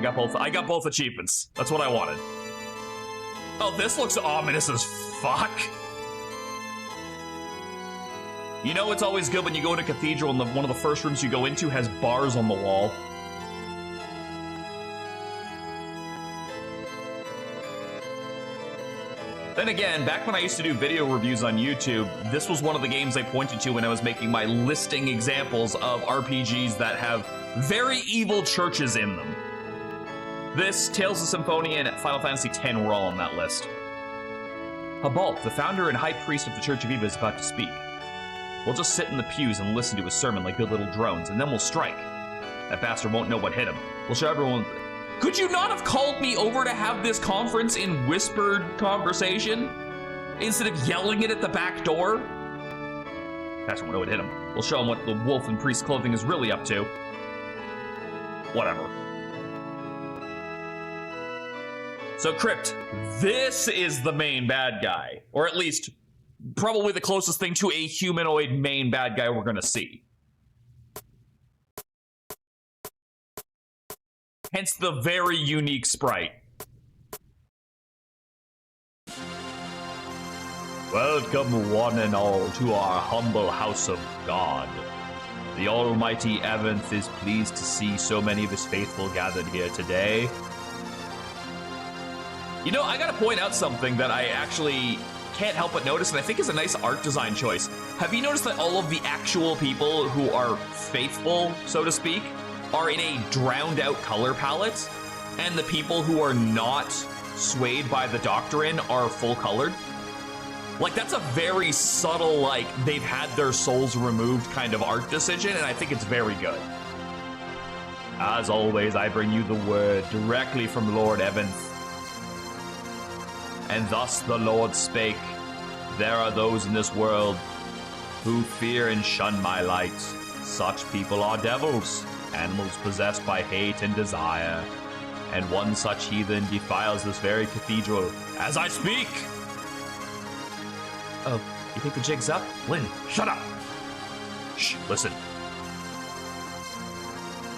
S1: got both achievements. That's what I wanted. Oh, this looks ominous as fuck. You know it's always good when you go in a cathedral and one of the first rooms you go into has bars on the wall. Then again, back when I used to do video reviews on YouTube, this was one of the games I pointed to when I was making my listing examples of RPGs that have very evil churches in them. This, Tales of Symphonia, and Final Fantasy X were all on that list. Habalt, the founder and high priest of the Church of Eva, is about to speak. We'll just sit in the pews and listen to his sermon like good little drones, and then we'll strike. That bastard won't know what hit him. We'll show everyone... Could you not have called me over to have this conference in whispered conversation? Instead of yelling it at the back door? Bastard won't know what hit him. We'll show him what the wolf in priest's clothing is really up to. Whatever. So Crypt, this is the main bad guy. Or at least, probably the closest thing to a humanoid main bad guy we're gonna see. Hence the very unique sprite. Welcome one and all to our humble house of God. The almighty Evanth is pleased to see so many of his faithful gathered here today. You know, I gotta point out something that I actually can't help but notice, and I think is a nice art design choice. Have you noticed that all of the actual people who are faithful, so to speak, are in a drowned out color palette, and the people who are not swayed by the doctrine are full colored? Like, that's a very subtle, like, they've had their souls removed kind of art decision, and I think it's very good. As always, I bring you the word directly from Lord Evanth. And thus the Lord spake, there are those in this world who fear and shun my light. Such people are devils, animals possessed by hate and desire. And one such heathen defiles this very cathedral as I speak. Oh, you think the jig's up? Lynn, shut up. Shh, listen.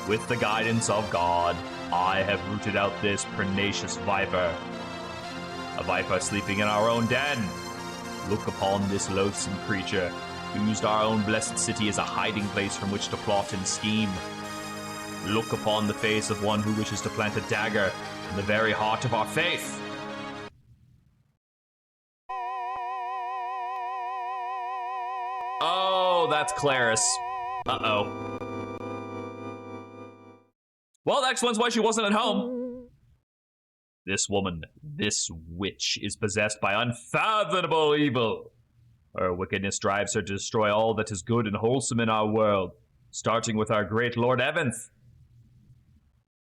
S1: With the guidance of God, I have rooted out this pernicious viper. A viper sleeping in our own den. Look upon this loathsome creature, who used our own blessed city as a hiding place from which to plot and scheme. Look upon the face of one who wishes to plant a dagger in the very heart of our faith. Oh, that's Claris. Uh-oh. Well, that explains why she wasn't at home. This woman, this witch, is possessed by unfathomable evil. Her wickedness drives her to destroy all that is good and wholesome in our world, starting with our great Lord Evanth.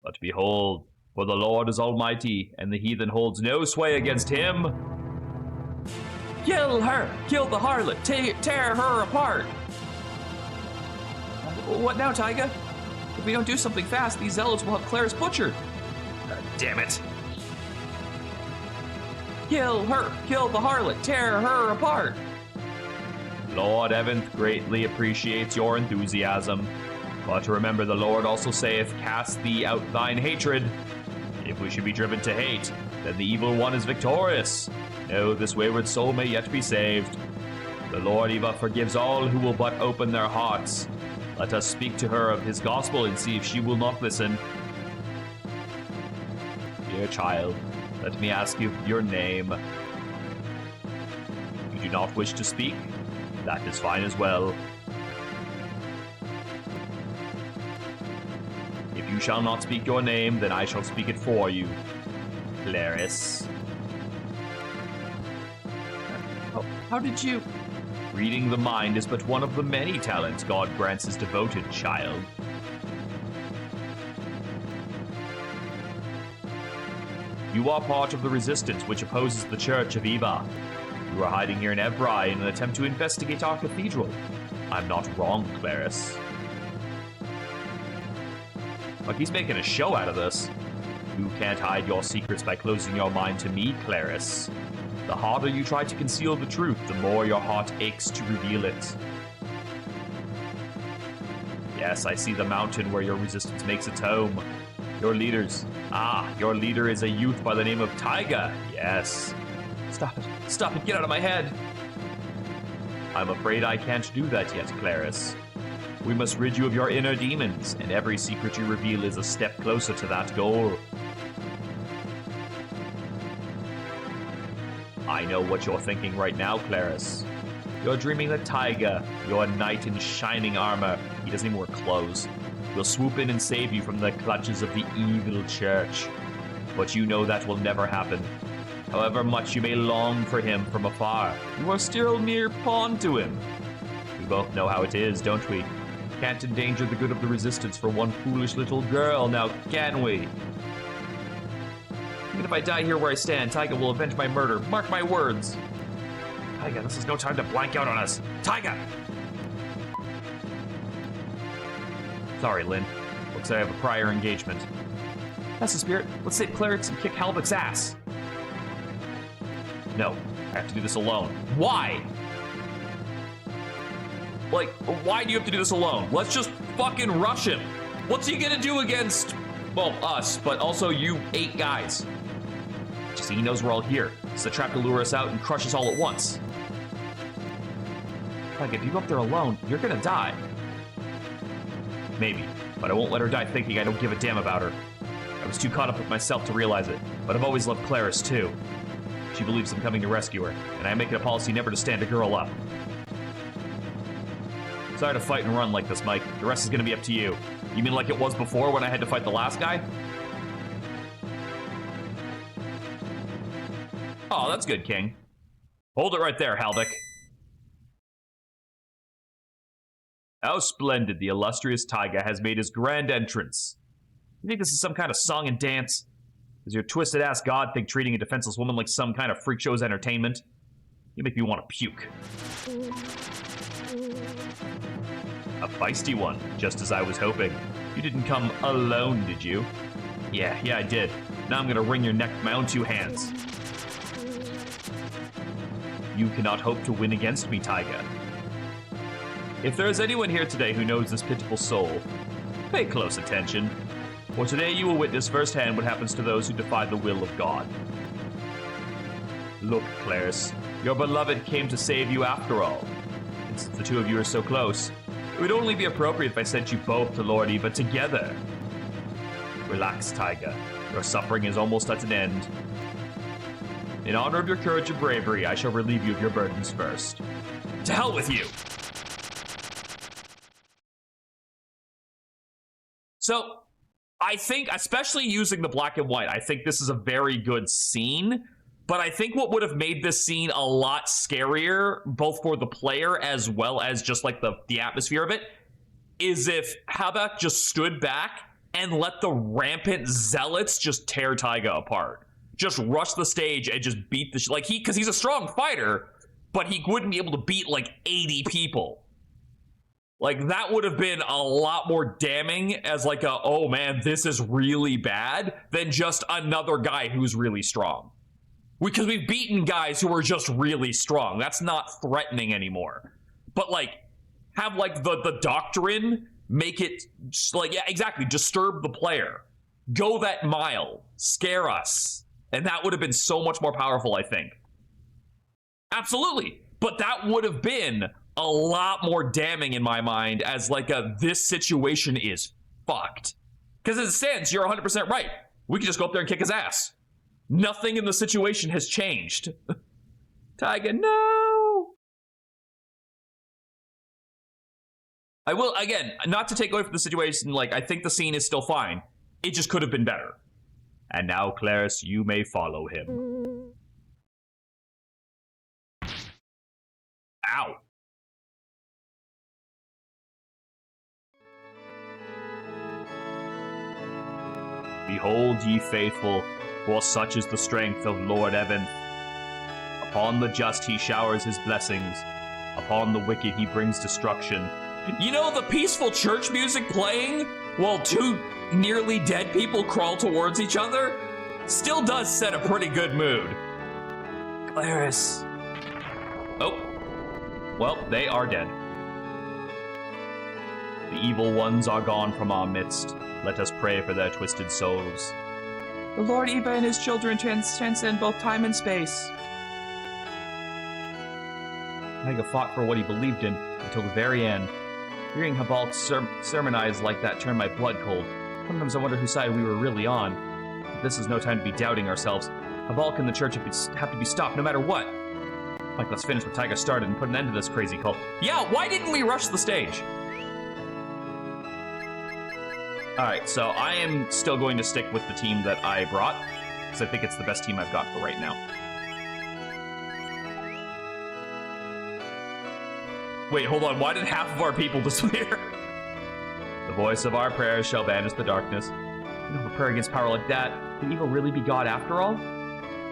S1: But behold, for the Lord is almighty, and the heathen holds no sway against him. Kill her! Kill the harlot! Tear her apart! What now, Taiga? If we don't do something fast, these zealots will have Claris butchered. Damn it. Kill her! Kill the harlot! Tear her apart! Lord Evanth greatly appreciates your enthusiasm. But remember, the Lord also saith, cast thee out thine hatred. If we should be driven to hate, then the evil one is victorious. No, this wayward soul may yet be saved. The Lord Eva forgives all who will but open their hearts. Let us speak to her of his gospel and see if she will not listen. Dear child, let me ask you your name. You do not wish to speak? That is fine as well. If you shall not speak your name, then I shall speak it for you. Claris. How did you... Reading the mind is but one of the many talents God grants his devoted child. You are part of the resistance which opposes the Church of Eva. You are hiding here in Evrai in an attempt to investigate our cathedral. I'm not wrong, Claris. Like, he's making a show out of this. You can't hide your secrets by closing your mind to me, Claris. The harder you try to conceal the truth, the more your heart aches to reveal it. Yes, I see the mountain where your resistance makes its home. Your leaders. Your leader is a youth by the name of Taiga. Yes. Stop it. Stop it. Get out of my head. I'm afraid I can't do that yet, Claris. We must rid you of your inner demons, and every secret you reveal is a step closer to that goal. I know what you're thinking right now, Claris. You're dreaming that Taiga, your knight in shining armor, he doesn't even wear clothes, will swoop in and save you from the clutches of the evil church. But you know that will never happen. However much you may long for him from afar, you are still mere pawn to him. We both know how it is, don't we? Can't endanger the good of the Resistance for one foolish little girl, now can we? Even if I die here where I stand, Taiga will avenge my murder. Mark my words. Taiga, this is no time to blank out on us. Taiga! Sorry, Lynn. Looks like I have a prior engagement. That's the spirit. Let's save Clerics and kick Halbek's ass. No, I have to do this alone. Why? Like, why do you have to do this alone? Let's just fucking rush him. What's he gonna do against, well, us, but also you 8 guys? Just he knows we're all here. It's the trap to lure us out and crush us all at once. Like, if you go up there alone, you're gonna die. Maybe, but I won't let her die thinking I don't give a damn about her. I was too caught up with myself to realize it, but I've always loved Claris too. She believes I'm coming to rescue her, and I make it a policy never to stand a girl up. Sorry to fight and run like this, Mike. The rest is gonna be up to you. You mean like it was before when I had to fight the last guy? Oh, that's good, King. Hold it right there, Halbek. How splendid the illustrious Taiga has made his grand entrance. You think this is some kind of song and dance? Does your twisted-ass god think treating a defenseless woman like some kind of freak show is entertainment? You make me want to puke. A feisty one, just as I was hoping. You didn't come alone, did you? Yeah, I did. Now I'm gonna wring your neck with my own 2 hands. You cannot hope to win against me, Taiga. If there is anyone here today who knows this pitiful soul, pay close attention. For today you will witness firsthand what happens to those who defy the will of God. Look, Claris, your beloved came to save you after all. And since the 2 of you are so close, it would only be appropriate if I sent you both to Lord Eva together. Relax, Taiga. Your suffering is almost at an end. In honor of your courage and bravery, I shall relieve you of your burdens first. To hell with you! So, I think, especially using the black and white, I think this is a very good scene. But I think what would have made this scene a lot scarier, both for the player as well as just like the atmosphere of it, is if Halbek just stood back and let the rampant zealots just tear Taiga apart. Just rush the stage and just beat the shit. Like, because he's a strong fighter, but he wouldn't be able to beat like 80 people. Like, that would have been a lot more damning as like a, oh man, this is really bad, than just another guy who's really strong. Because we've beaten guys who are just really strong. That's not threatening anymore. But like, have like the doctrine make it like, yeah, exactly, disturb the player. Go that mile, scare us. And that would have been so much more powerful, I think. Absolutely. But that would have been a lot more damning in my mind as like a, this situation is fucked. Because in a sense, you're 100% right. We could just go up there and kick his ass. Nothing in the situation has changed. Taiga, no! I will, again, not to take away from the situation, like, I think the scene is still fine. It just could have been better. And now, Claris, you may follow him. Ow. Behold, ye faithful, for such is the strength of Lord Evan. Upon the just he showers his blessings. Upon the wicked he brings destruction. You know, the peaceful church music playing while 2 nearly dead people crawl towards each other still does set a pretty good mood. Claris. Oh. Well, they are dead. The evil ones are gone from our midst. Let us pray for their twisted souls. The Lord Eva and his children transcend both time and space. Taiga fought for what he believed in until the very end. Hearing Halbek sermonize like that turned my blood cold. Sometimes I wonder whose side we were really on. But this is no time to be doubting ourselves. Havalk and the church have to be stopped no matter what. Like, let's finish what Taiga started and put an end to this crazy cult. Yeah, why didn't we rush the stage? Alright, so I am still going to stick with the team that I brought, because I think it's the best team I've got for right now. Wait, hold on, why did half of our people disappear? The voice of our prayers shall banish the darkness. You know, a prayer against power like that, can evil really be God after all?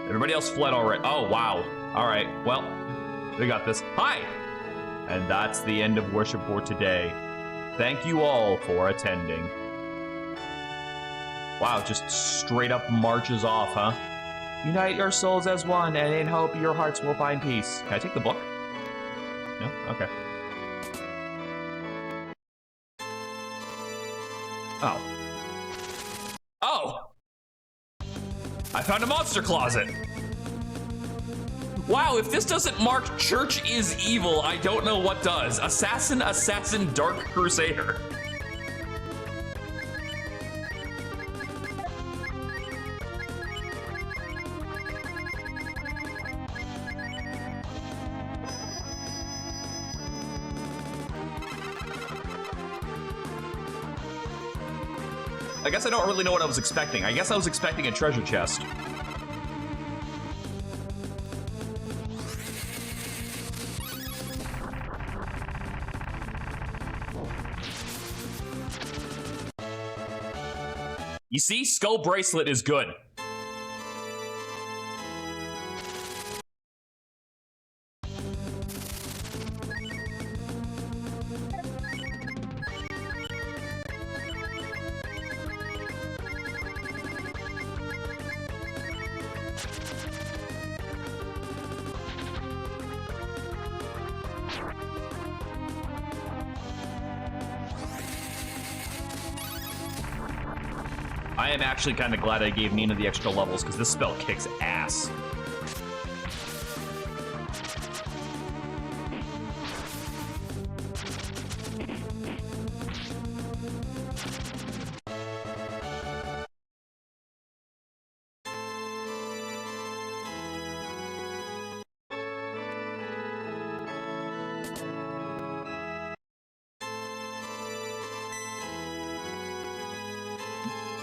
S1: Everybody else fled already. Oh, wow. Alright, well, we got this. Hi! And that's the end of worship for today. Thank you all for attending. Wow, just straight up marches off, huh? Unite your souls as one, and in hope your hearts will find peace. Can I take the book? No? Okay. Oh. Oh! I found a monster closet! Wow, if this doesn't mark Church is Evil, I don't know what does. Assassin, Assassin, Dark Crusader. I guess I don't really know what I was expecting. I guess I was expecting a treasure chest. You see, Skull Bracelet is good. I am actually kind of glad I gave Nina the extra levels, because this spell kicks ass.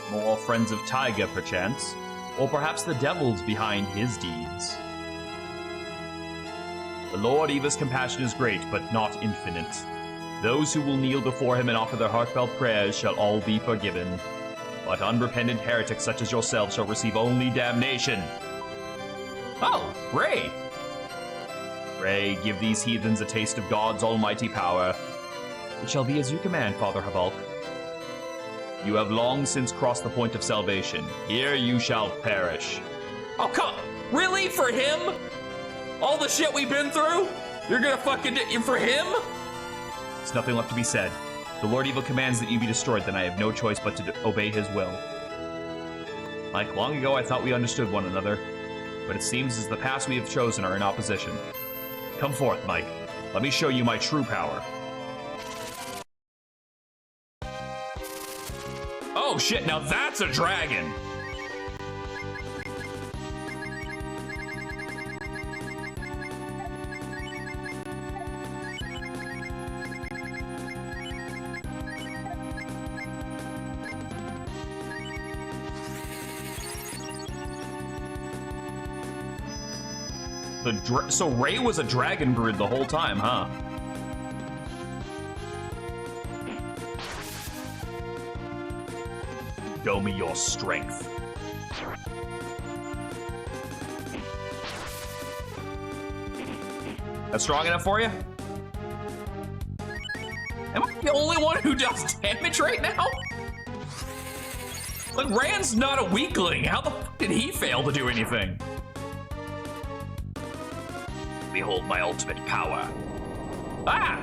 S1: More friends of Taiga, perchance. Or perhaps the devils behind his deeds. The Lord Eva's compassion is great, but not infinite. Those who will kneel before him and offer their heartfelt prayers shall all be forgiven. But unrepentant heretics such as yourselves shall receive only damnation. Oh, Ray! Ray, give these heathens a taste of God's almighty power. It shall be as you command, Father Havalk. You have long since crossed the point of salvation. Here you shall perish. Oh, come on. Really? For him? All the shit we've been through? You're gonna fucking do it for him? There's nothing left to be said. The Lord Evil commands that you be destroyed, then I have no choice but to obey his will. Like long ago, I thought we understood one another, but it seems as the paths we have chosen are in opposition. Come forth, Mike. Let me show you my true power. Oh shit, now that's a dragon! So Ray was a dragon brood the whole time, huh? Show me your strength. That's strong enough for you? Am I the only one who does damage right now? Like, Rand's not a weakling. How the fuck did he fail to do anything? Behold my ultimate power. Ah!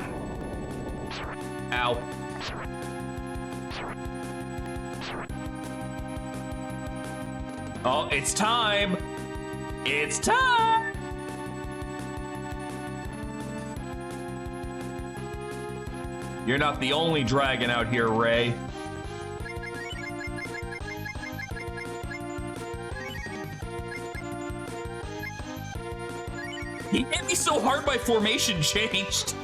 S1: Ow. Oh, it's time! It's time! You're not the only dragon out here, Ray. He hit me so hard my formation changed.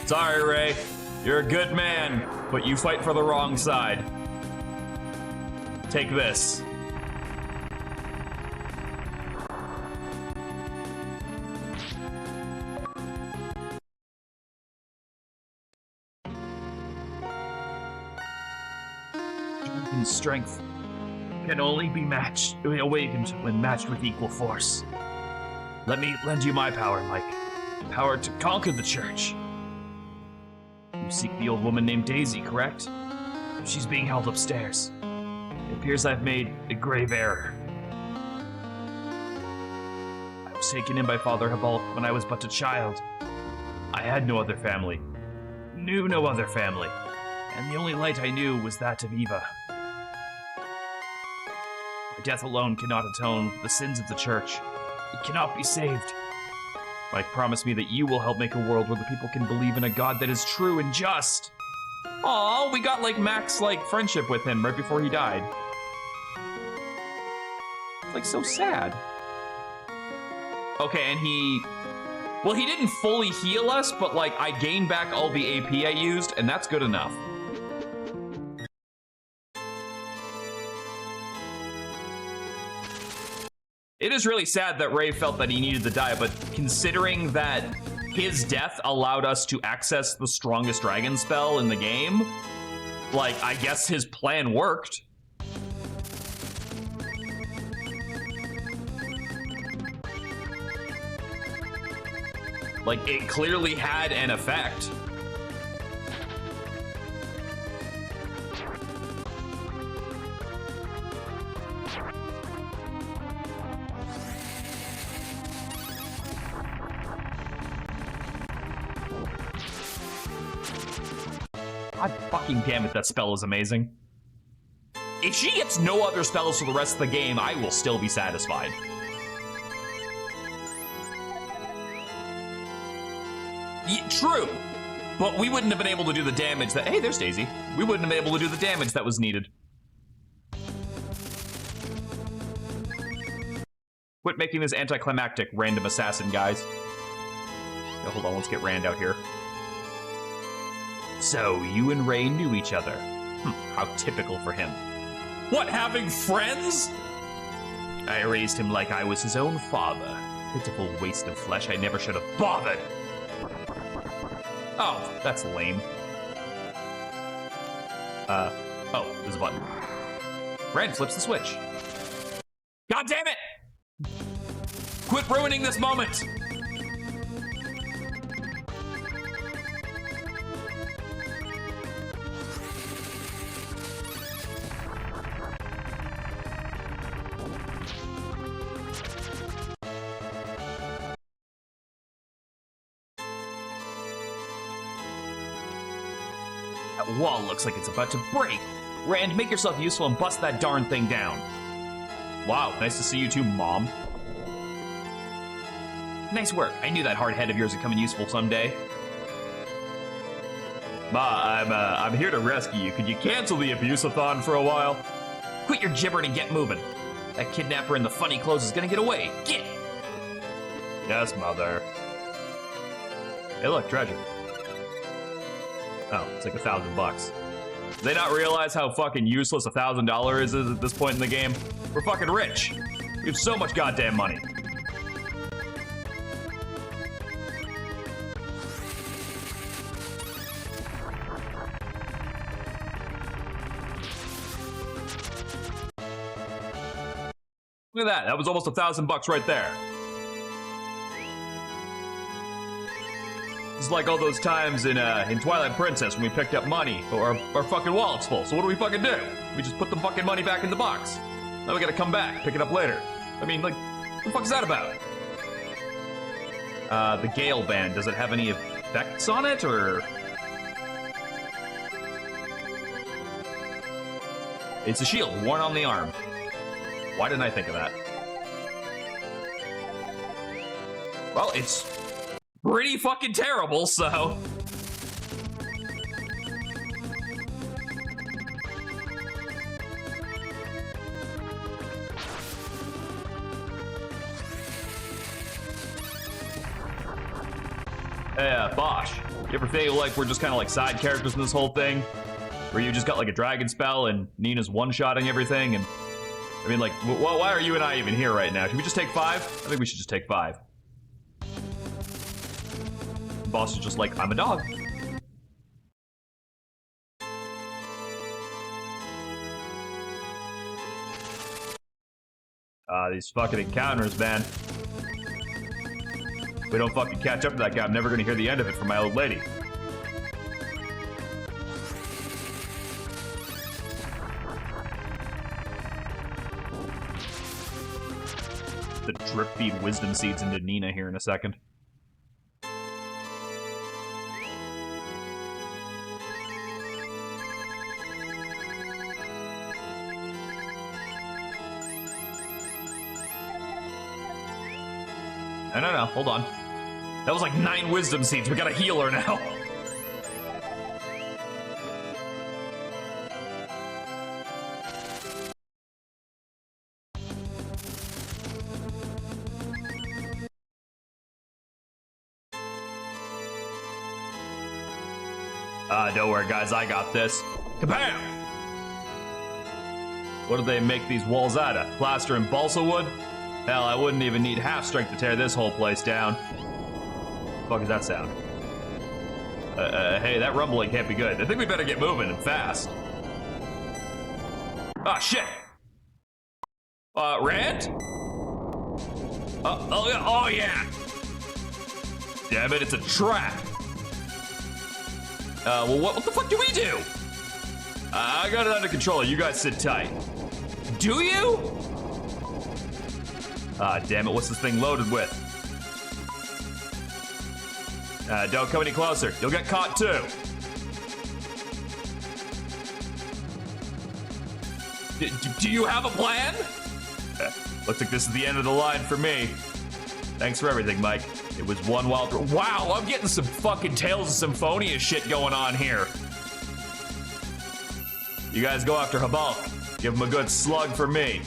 S1: Sorry, Ray. You're a good man, but you fight for the wrong side. Take this. Jonathan's strength can only be awakened when matched with equal force. Let me lend you my power, Mike. Power to conquer the church. You seek the old woman named Daisy, correct? She's being held upstairs. It appears I've made a grave error. I was taken in by Father Hibald when I was but a child. I had no other family. Knew no other family. And the only light I knew was that of Eva. My death alone cannot atone for the sins of the church. It cannot be saved. Mike, promise me that you will help make a world where the people can believe in a God that is true and just. Aw, we got max friendship with him right before he died. It's so sad. Okay, and he didn't fully heal us, but I gained back all the AP I used, and that's good enough. It is really sad that Ray felt that he needed to die, but considering that his death allowed us to access the strongest dragon spell in the game, I guess his plan worked. It clearly had an effect. God fucking damn it, that spell is amazing. If she gets no other spells for the rest of the game, I will still be satisfied. Yeah, true, but we wouldn't have been able to do the damage that... Hey, there's Daisy. We wouldn't have been able to do the damage that was needed. Quit making this anticlimactic, random assassin, guys. Yeah, hold on, let's get Rand out here. So, you and Ray knew each other. How typical for him. What, having friends? I raised him like I was his own father. Pitiful waste of flesh, I never should have bothered. Oh, that's lame. Oh, there's a button. Rand flips the switch. God damn it! Quit ruining this moment! That wall looks like it's about to break. Rand, make yourself useful and bust that darn thing down. Wow, nice to see you too, Mom. Nice work. I knew that hard head of yours would come in useful someday. Ma, I'm here to rescue you. Could you cancel the abuse-a-thon for a while? Quit your gibbering and get moving. That kidnapper in the funny clothes is gonna get away. Get! Yes, Mother. Hey, look, treasure. Oh, it's like $1,000. Do they not realize how fucking useless $1,000 is at this point in the game? We're fucking rich. We have so much goddamn money. Look at that. That was almost $1,000 right there. It's like all those times in Twilight Princess when we picked up money, or our fucking wallet's full. So what do we fucking do? We just put the fucking money back in the box. Now we gotta come back, pick it up later. I mean, what the fuck is that about? The Gale Band, does it have any effects on it, or? It's a shield worn on the arm. Why didn't I think of that? Well, it's pretty fucking terrible, so... Hey, Bosch, you ever feel like we're just kind of like side characters in this whole thing? Where you just got like a dragon spell and Nina's one-shotting everything and... I mean, like, why are you and I even here right now? Can we just take 5? I think we should just take 5. The boss is just like, I'm a dog. These fucking encounters, man. If we don't fucking catch up to that guy, I'm never gonna hear the end of it from my old lady. The drip feed wisdom seeds into Nina here in a second. No, hold on. That was like 9 wisdom seeds. We got a healer now. Don't worry, guys. I got this. Kabam! What do they make these walls out of? Plaster and balsa wood? Hell, I wouldn't even need half strength to tear this whole place down. The fuck does that sound? Hey, that rumbling can't be good. I think we better get moving and fast. Ah, shit! Rand? Oh yeah! Damn it, it's a trap! Well, what the fuck do we do? I got it under control. You guys sit tight. Do you? Damn it, what's this thing loaded with? Don't come any closer. You'll get caught too. Do you have a plan? Looks like this is the end of the line for me. Thanks for everything, Mike. It was one wild... Wow, I'm getting some fucking Tales of Symphonia shit going on here. You guys go after Habalk. Give him a good slug for me.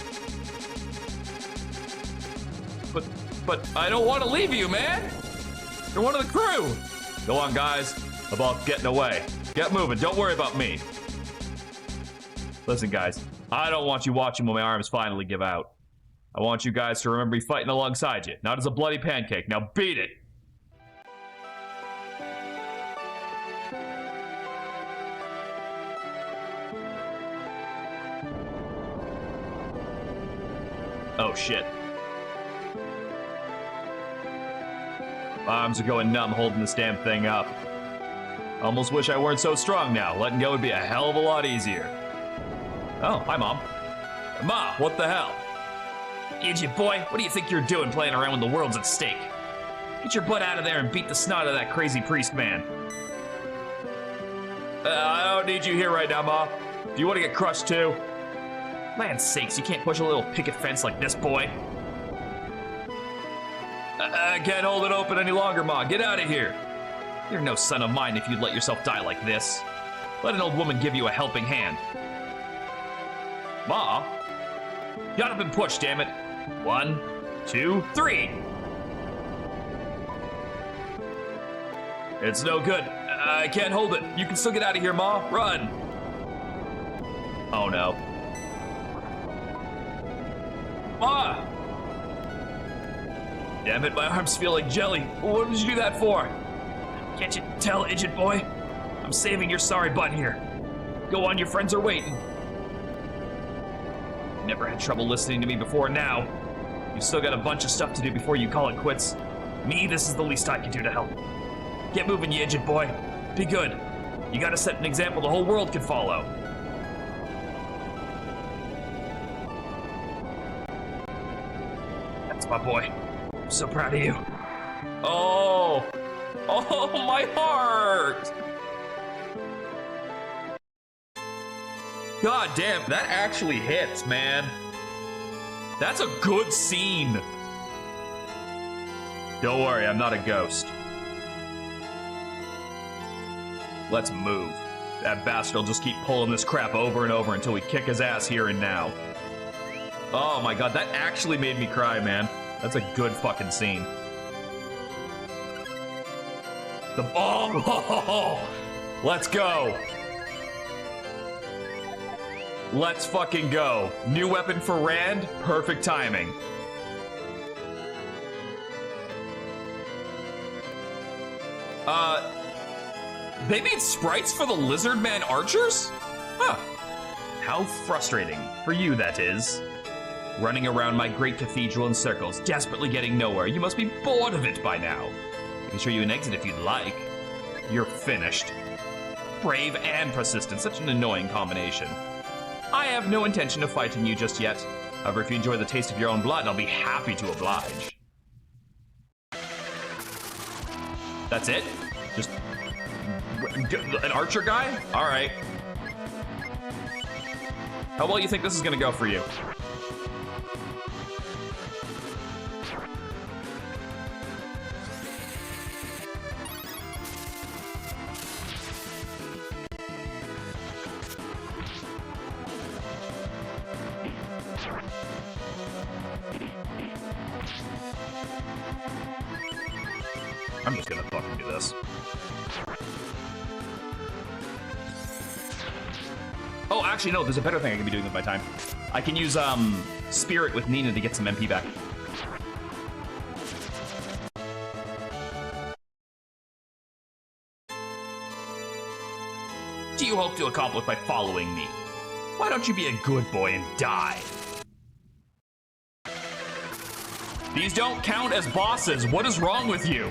S1: But I don't want to leave you, man. You're one of the crew. Go on, guys. Habalk's getting away. Get moving. Don't worry about me. Listen, guys. I don't want you watching when my arms finally give out. I want you guys to remember me fighting alongside you, not as a bloody pancake. Now beat it. Oh, shit. My arms are going numb holding this damn thing up. Almost wish I weren't so strong now. Letting go would be a hell of a lot easier. Oh, hi, Mom. Ma, what the hell? Idiot boy, what do you think you're doing playing around when the world's at stake? Get your butt out of there and beat the snot out of that crazy priest man. I don't need you here right now, Ma. Do you want to get crushed too? Land's sakes, you can't push a little picket fence like this, boy. I can't hold it open any longer, Ma. Get out of here. You're no son of mine if you'd let yourself die like this. Let an old woman give you a helping hand. Ma? Got up and push, damn it. 1, 2, 3. It's no good. I can't hold it. You can still get out of here, Ma. Run. Oh, no. Ma! Damn it, my arms feel like jelly. What did you do that for? Can't you tell, idiot boy? I'm saving your sorry butt here. Go on, your friends are waiting. You never had trouble listening to me before now. You've still got a bunch of stuff to do before you call it quits. Me, this is the least I can do to help. Get moving, you idiot boy. Be good. You gotta set an example the whole world can follow. That's my boy. I'm so proud of you. Oh! Oh, my heart! God damn, that actually hits, man. That's a good scene. Don't worry, I'm not a ghost. Let's move. That bastard will just keep pulling this crap over and over until we kick his ass here and now. Oh my god, that actually made me cry, man. That's a good fucking scene. Oh, let's go. Let's fucking go. New weapon for Rand, perfect timing. They made sprites for the Lizard Man archers? Huh. How frustrating. For you, that is. Running around my great cathedral in circles, desperately getting nowhere. You must be bored of it by now. I can show you an exit if you'd like. You're finished. Brave and persistent, such an annoying combination. I have no intention of fighting you just yet. However, if you enjoy the taste of your own blood, I'll be happy to oblige. That's it? Just an archer guy? All right. How well you think this is gonna go for you? I'm just gonna fucking do this. Oh, actually, no, there's a better thing I can be doing with my time. I can use, Spirit with Nina to get some MP back. What do you hope to accomplish by following me? Why don't you be a good boy and die? These don't count as bosses. What is wrong with you?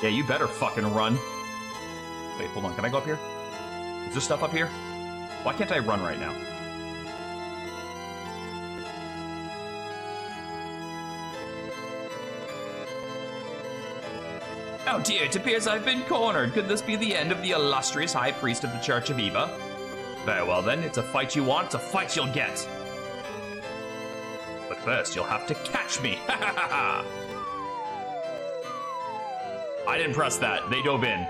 S1: Yeah, you better fucking run. Wait, hold on. Can I go up here? Is there stuff up here? Why can't I run right now? Oh dear, it appears I've been cornered. Could this be the end of the illustrious High Priest of the Church of Eva? Very well then, it's a fight you want, it's a fight you'll get. But first, you'll have to catch me. Ha ha ha ha! I didn't press that. They dove in.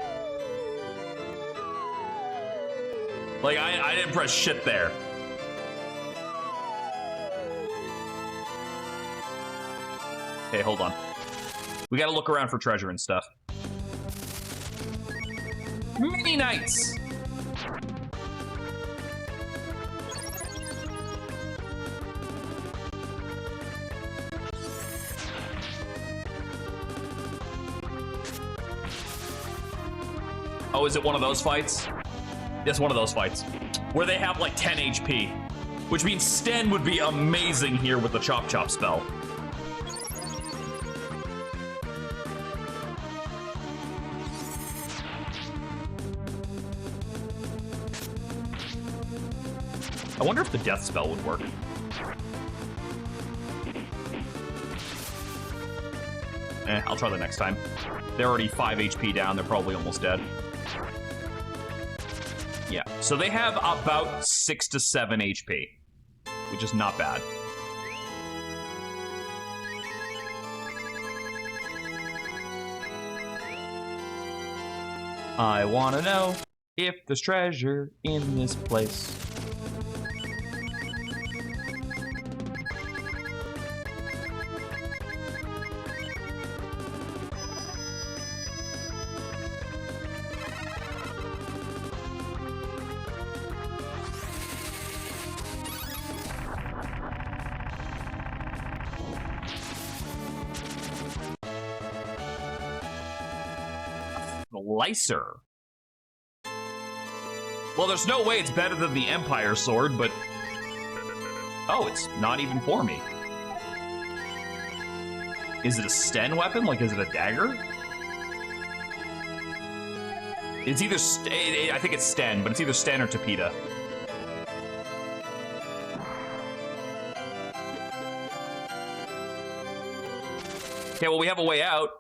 S1: Like, I didn't press shit there. Okay, hold on. We gotta look around for treasure and stuff. Mini Knights! Oh, is it one of those fights? Yes, one of those fights. Where they have like 10 HP. Which means Sten would be amazing here with the Chop Chop spell. I wonder if the death spell would work. I'll try the next time. They're already 5 HP down. They're probably almost dead. Yeah, so they have about 6 to 7 HP, which is not bad. I want to know if there's treasure in this place. Lyser. Well, there's no way it's better than the Empire Sword, but... Oh, it's not even for me. Is it a Sten weapon? Like, is it a dagger? It's either, I think it's Sten, but it's either Sten or Tapeta. Okay, well, we have a way out.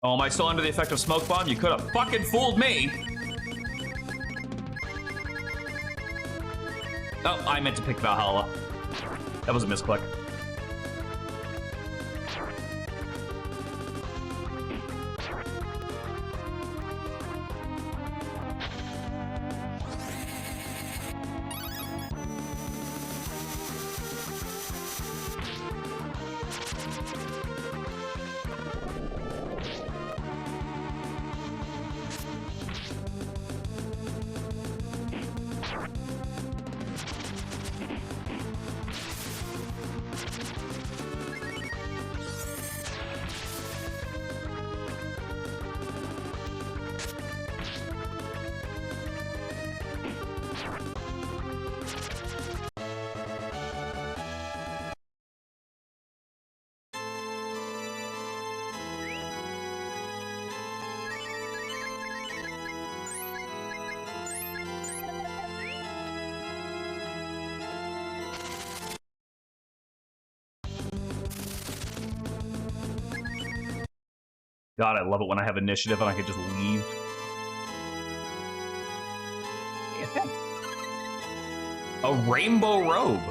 S1: Oh, am I still under the effect of Smoke Bomb? You could have fucking fooled me. Oh, I meant to pick Valhalla. That was a misclick. God, I love it when I have initiative and I can just leave. A rainbow robe.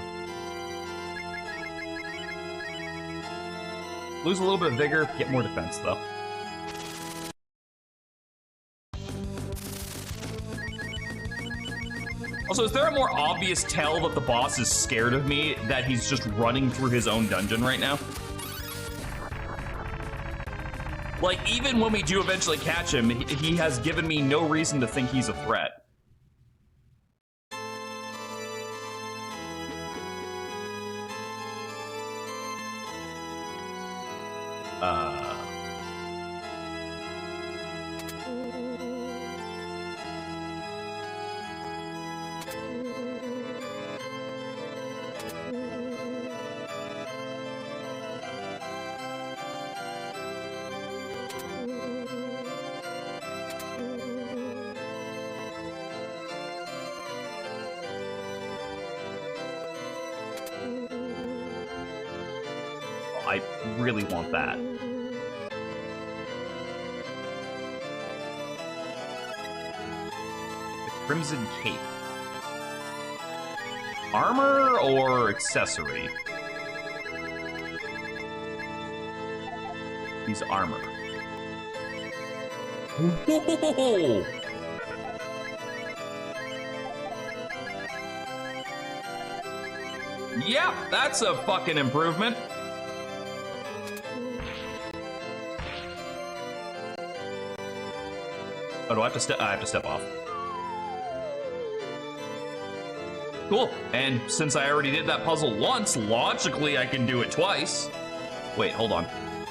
S1: Lose a little bit of vigor, get more defense, though. Also, is there a more obvious tell that the boss is scared of me, that he's just running through his own dungeon right now? Like, even when we do eventually catch him, he has given me no reason to think he's a threat. I really want that. The Crimson Cape. Armor or accessory? He's armor. Whoa! Yep, that's a fucking improvement. Oh, do I have to step? I have to step off. Cool. And since I already did that puzzle once, logically I can do it twice. Wait, hold on.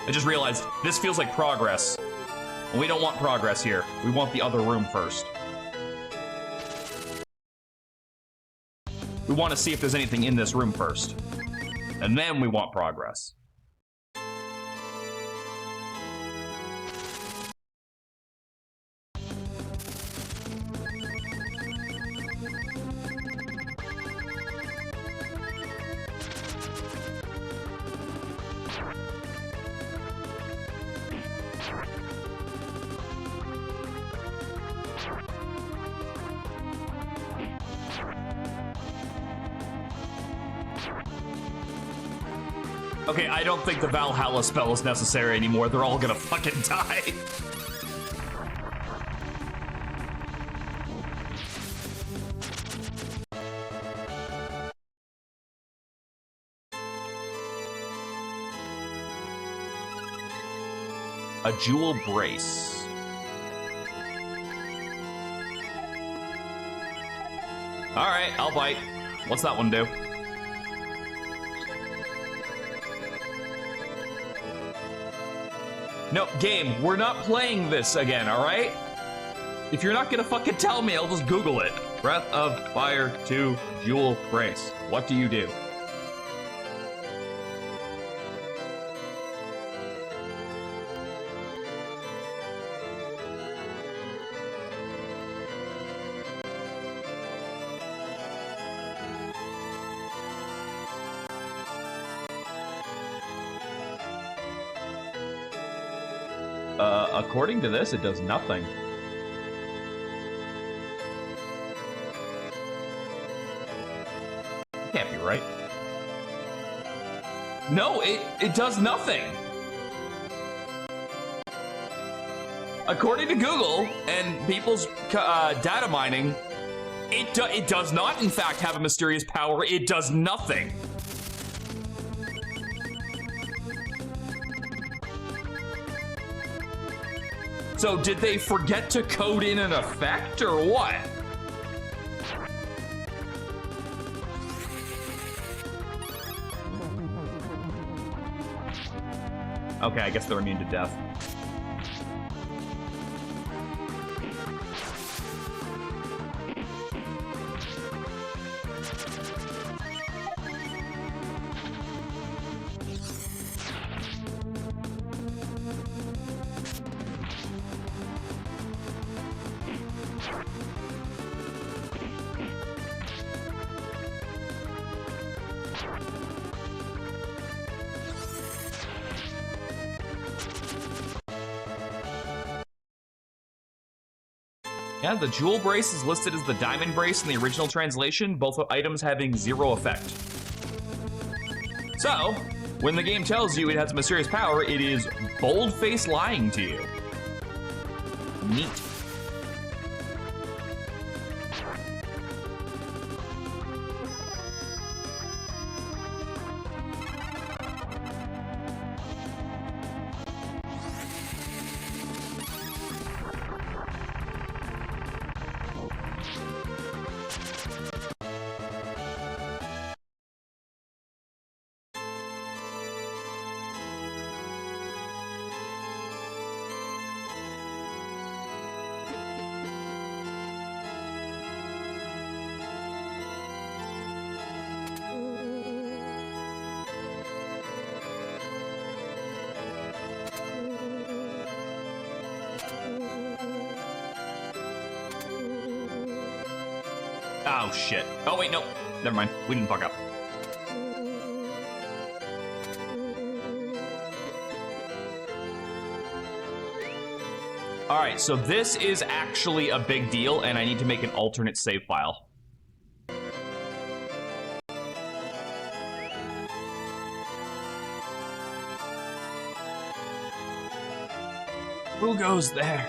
S1: I just realized this feels like progress. And we don't want progress here. We want the other room first. We want to see if there's anything in this room first. And then we want progress. Okay, I don't think the Valhalla spell is necessary anymore. They're all gonna fucking die. A jewel brace. All right, I'll bite. What's that one do? No, game, we're not playing this again, all right? If you're not gonna fucking tell me, I'll just Google it. Breath of Fire 2 Jewel Brace. What do you do? According to this, it does nothing. Can't be right. No, it does nothing. According to Google and people's data mining, it does not, in fact, have a mysterious power. It does nothing. So did they forget to code in an effect or what? Okay, I guess they're immune to death. Yeah, the jewel brace is listed as the diamond brace in the original translation, both items having 0 effect. So, when the game tells you it has a mysterious power, it is bold-faced lying to you. Neat. Oh, shit. Oh, wait, no. Never mind. We didn't fuck up. All right, so this is actually a big deal, and I need to make an alternate save file. Who goes there?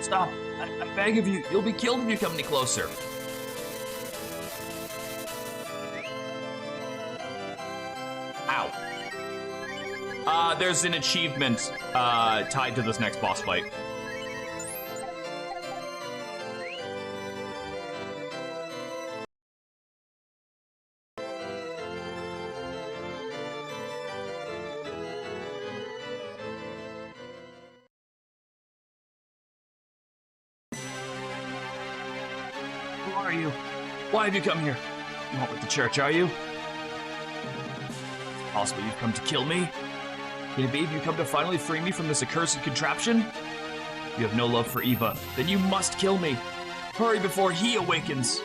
S1: Stop. I beg of you, you'll be killed if you come any closer. Ow. There's an achievement tied to this next boss fight. Who are you? Why have you come here? You won't with the church, are you? Possibly you've come to kill me? Can it be you come to finally free me from this accursed contraption? You have no love for Eva. Then you must kill me. Hurry before he awakens.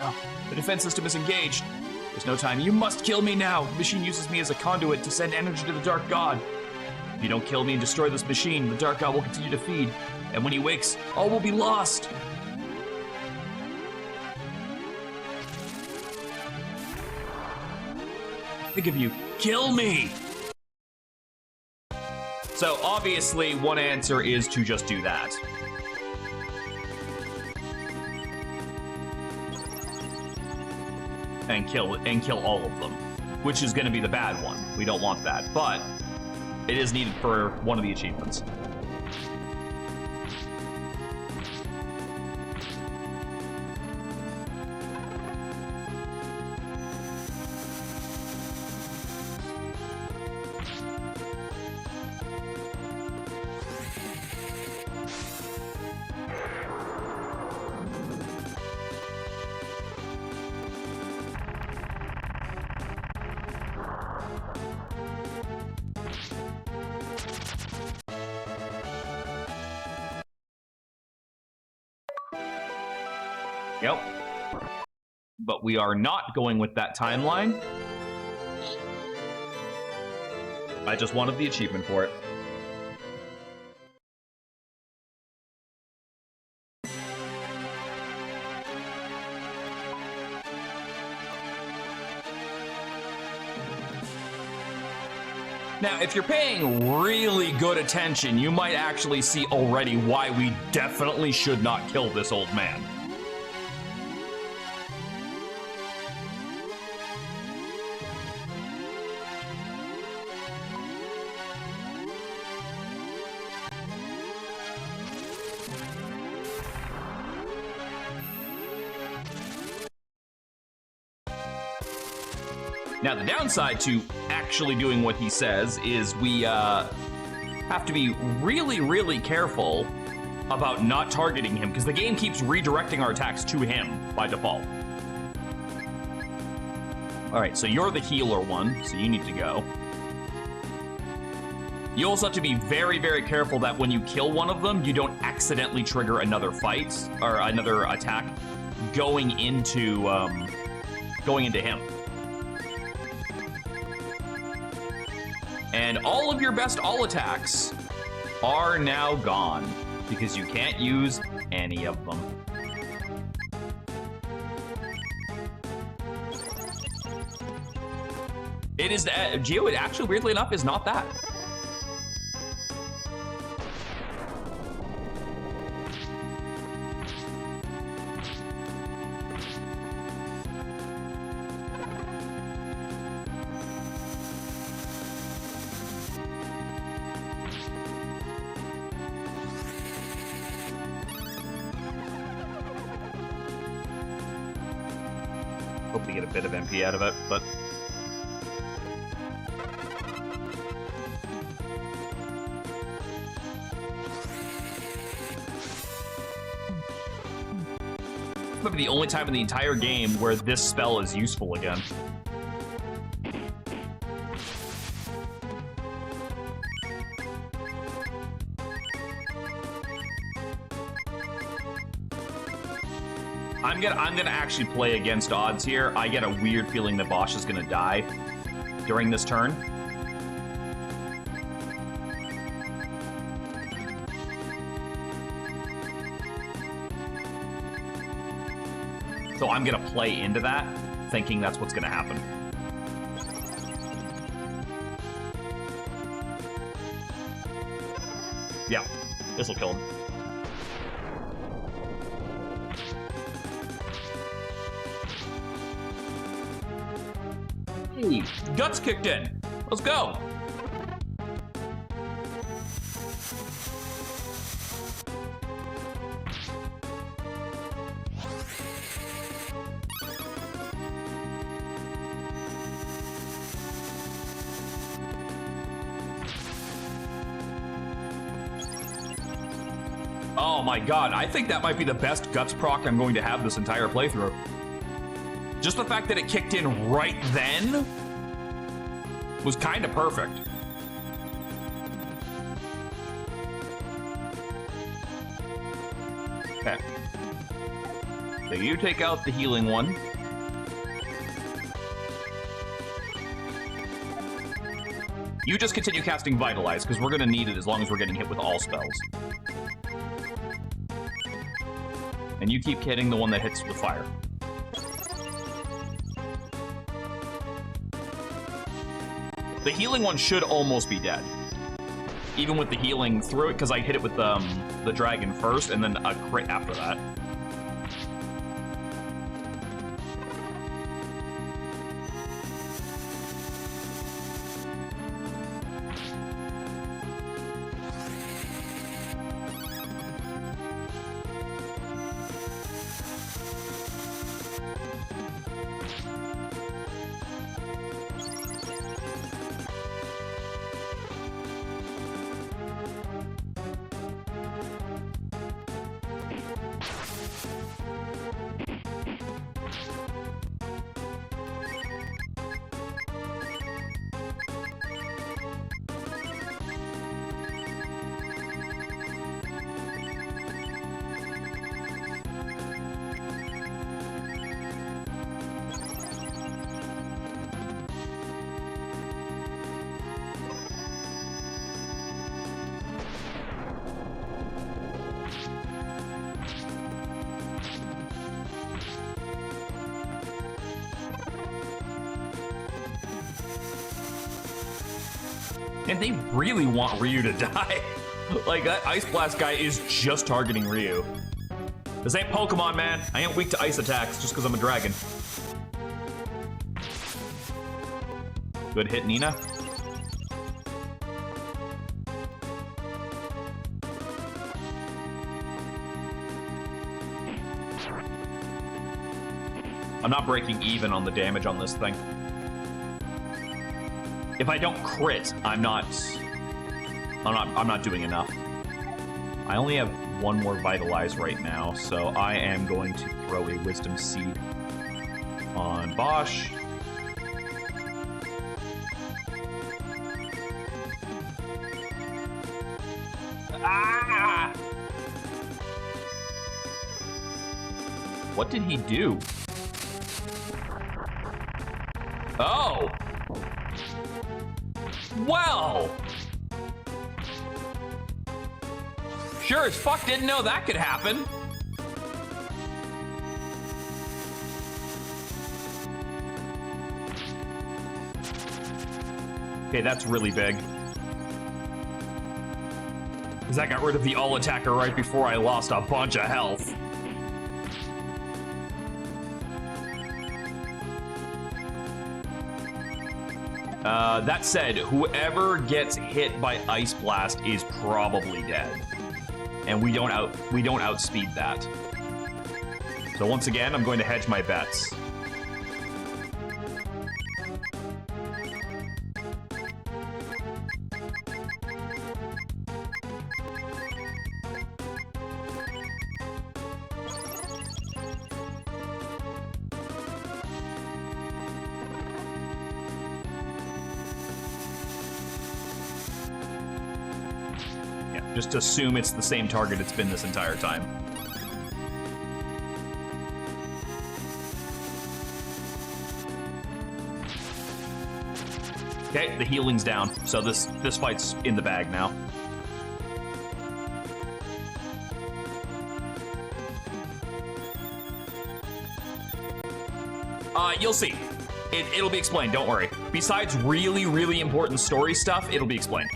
S1: Oh, the defense system is engaged. There's no time. You must kill me now. The machine uses me as a conduit to send energy to the Dark God. If you don't kill me and destroy this machine, the Dark God will continue to feed. And when he wakes, all will be lost. Think of you. Kill me! So obviously, one answer is to just do that. and kill all of them, which is going to be the bad one. We don't want that, but it is needed for one of the achievements. Yep. But we are not going with that timeline. I just wanted the achievement for it. Now, if you're paying really good attention, you might actually see already why we definitely should not kill this old man. Now, the downside to actually doing what he says is we have to be really, really careful about not targeting him, because the game keeps redirecting our attacks to him by default. All right, so you're the healer one, so you need to go. You also have to be very, very careful that when you kill one of them, you don't accidentally trigger another fight or another attack going into him. And all of your best all attacks are now gone because you can't use any of them. It is, Geo, it actually, weirdly enough, is not that. Hope to get a bit of MP out of it, but... Maybe the only time in the entire game where this spell is useful again. I'm gonna actually play against odds here. I get a weird feeling that Bosch is gonna die during this turn. So I'm gonna play into that, thinking that's what's gonna happen. Yeah, this'll kill him. Hey, guts kicked in. Let's go. Oh my god, I think that might be the best guts proc I'm going to have this entire playthrough. Just the fact that it kicked in right then was kind of perfect. Okay. So you take out the healing one. You just continue casting Vitalize, because we're going to need it as long as we're getting hit with all spells. And you keep hitting the one that hits with fire. The healing one should almost be dead. Even with the healing through it, because I hit it with the dragon first, and then a crit after that. And they really want Ryu to die. Like, that Ice Blast guy is just targeting Ryu. This ain't Pokemon, man. I ain't weak to ice attacks just because I'm a dragon. Good hit, Nina. I'm not breaking even on the damage on this thing. If I don't crit, I'm not doing enough. I only have one more Vitalize right now, so I am going to throw a Wisdom Seed on Bosch. Ah! What did he do? Oh! Well! Sure as fuck didn't know that could happen. Okay, that's really big. Because I got rid of the all-attacker right before I lost a bunch of health. That said, whoever gets hit by Ice Blast is probably dead. And we don't outspeed that. So once again, I'm going to hedge my bets. Just assume it's the same target it's been this entire time. Okay, the healing's down, so this fight's in the bag now. You'll see. It'll be explained, don't worry. Besides really, really important story stuff, it'll be explained.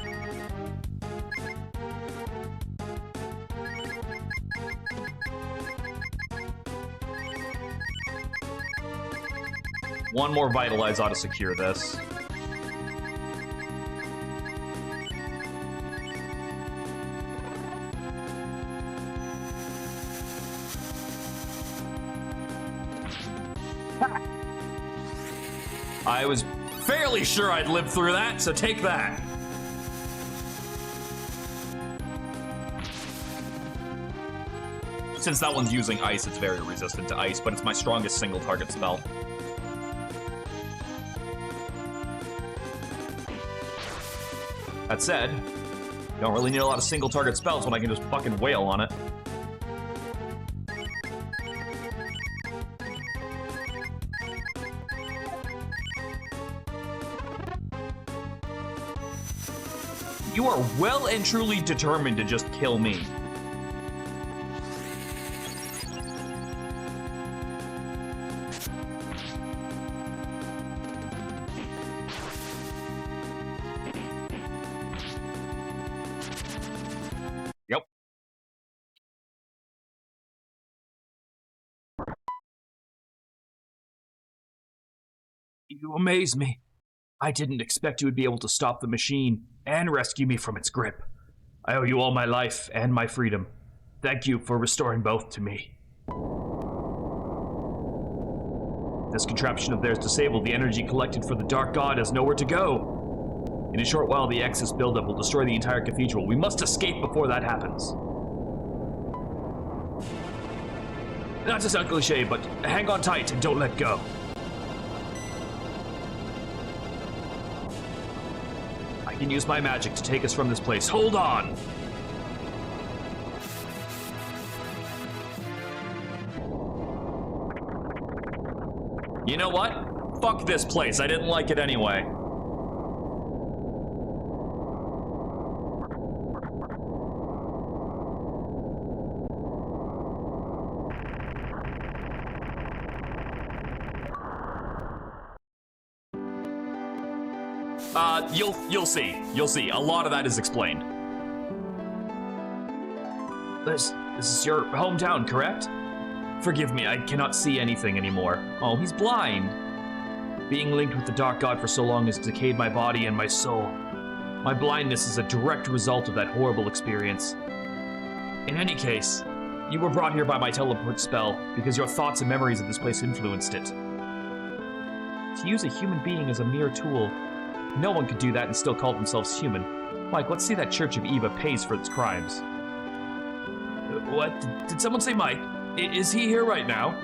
S1: One more Vitalize ought to secure this. I was fairly sure I'd live through that, so take that. Since that one's using ice, it's very resistant to ice, but it's my strongest single target spell. That said, don't really need a lot of single target spells when I can just fucking wail on it. You are well and truly determined to just kill me. Yep. You amaze me. I didn't expect you would be able to stop the machine and rescue me from its grip. I owe you all my life and my freedom. Thank you for restoring both to me. This contraption of theirs disabled, the energy collected for the Dark God has nowhere to go. In a short while, the excess buildup will destroy the entire cathedral. We must escape before that happens. Not to sound cliche, but hang on tight and don't let go. I can use my magic to take us from this place. Hold on! You know what? Fuck this place. I didn't like it anyway. You'll see. You'll see. A lot of that is explained. This is your hometown, correct? Forgive me, I cannot see anything anymore. Oh, he's blind. Being linked with the Dark God for so long has decayed my body and my soul. My blindness is a direct result of that horrible experience. In any case, you were brought here by my teleport spell because your thoughts and memories of this place influenced it. To use a human being as a mere tool, no one could do that and still call themselves human. Mike, let's see that Church of Eva pays for its crimes. What? Did someone say Mike? Is he here right now?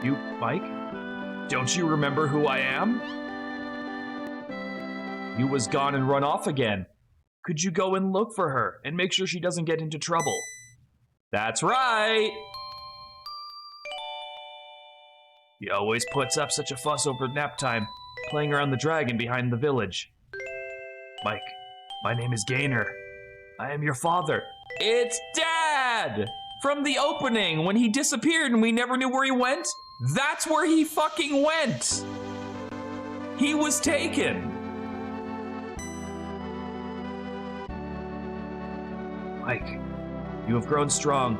S1: You, Mike? Don't you remember who I am? You was gone and run off again. Could you go and look for her and make sure she doesn't get into trouble? That's right! He always puts up such a fuss over nap time, playing around the dragon behind the village. Mike, my name is Gaynor. I am your father. It's Dad! From the opening, when he disappeared and we never knew where he went, that's where he fucking went! He was taken! Mike, you have grown strong,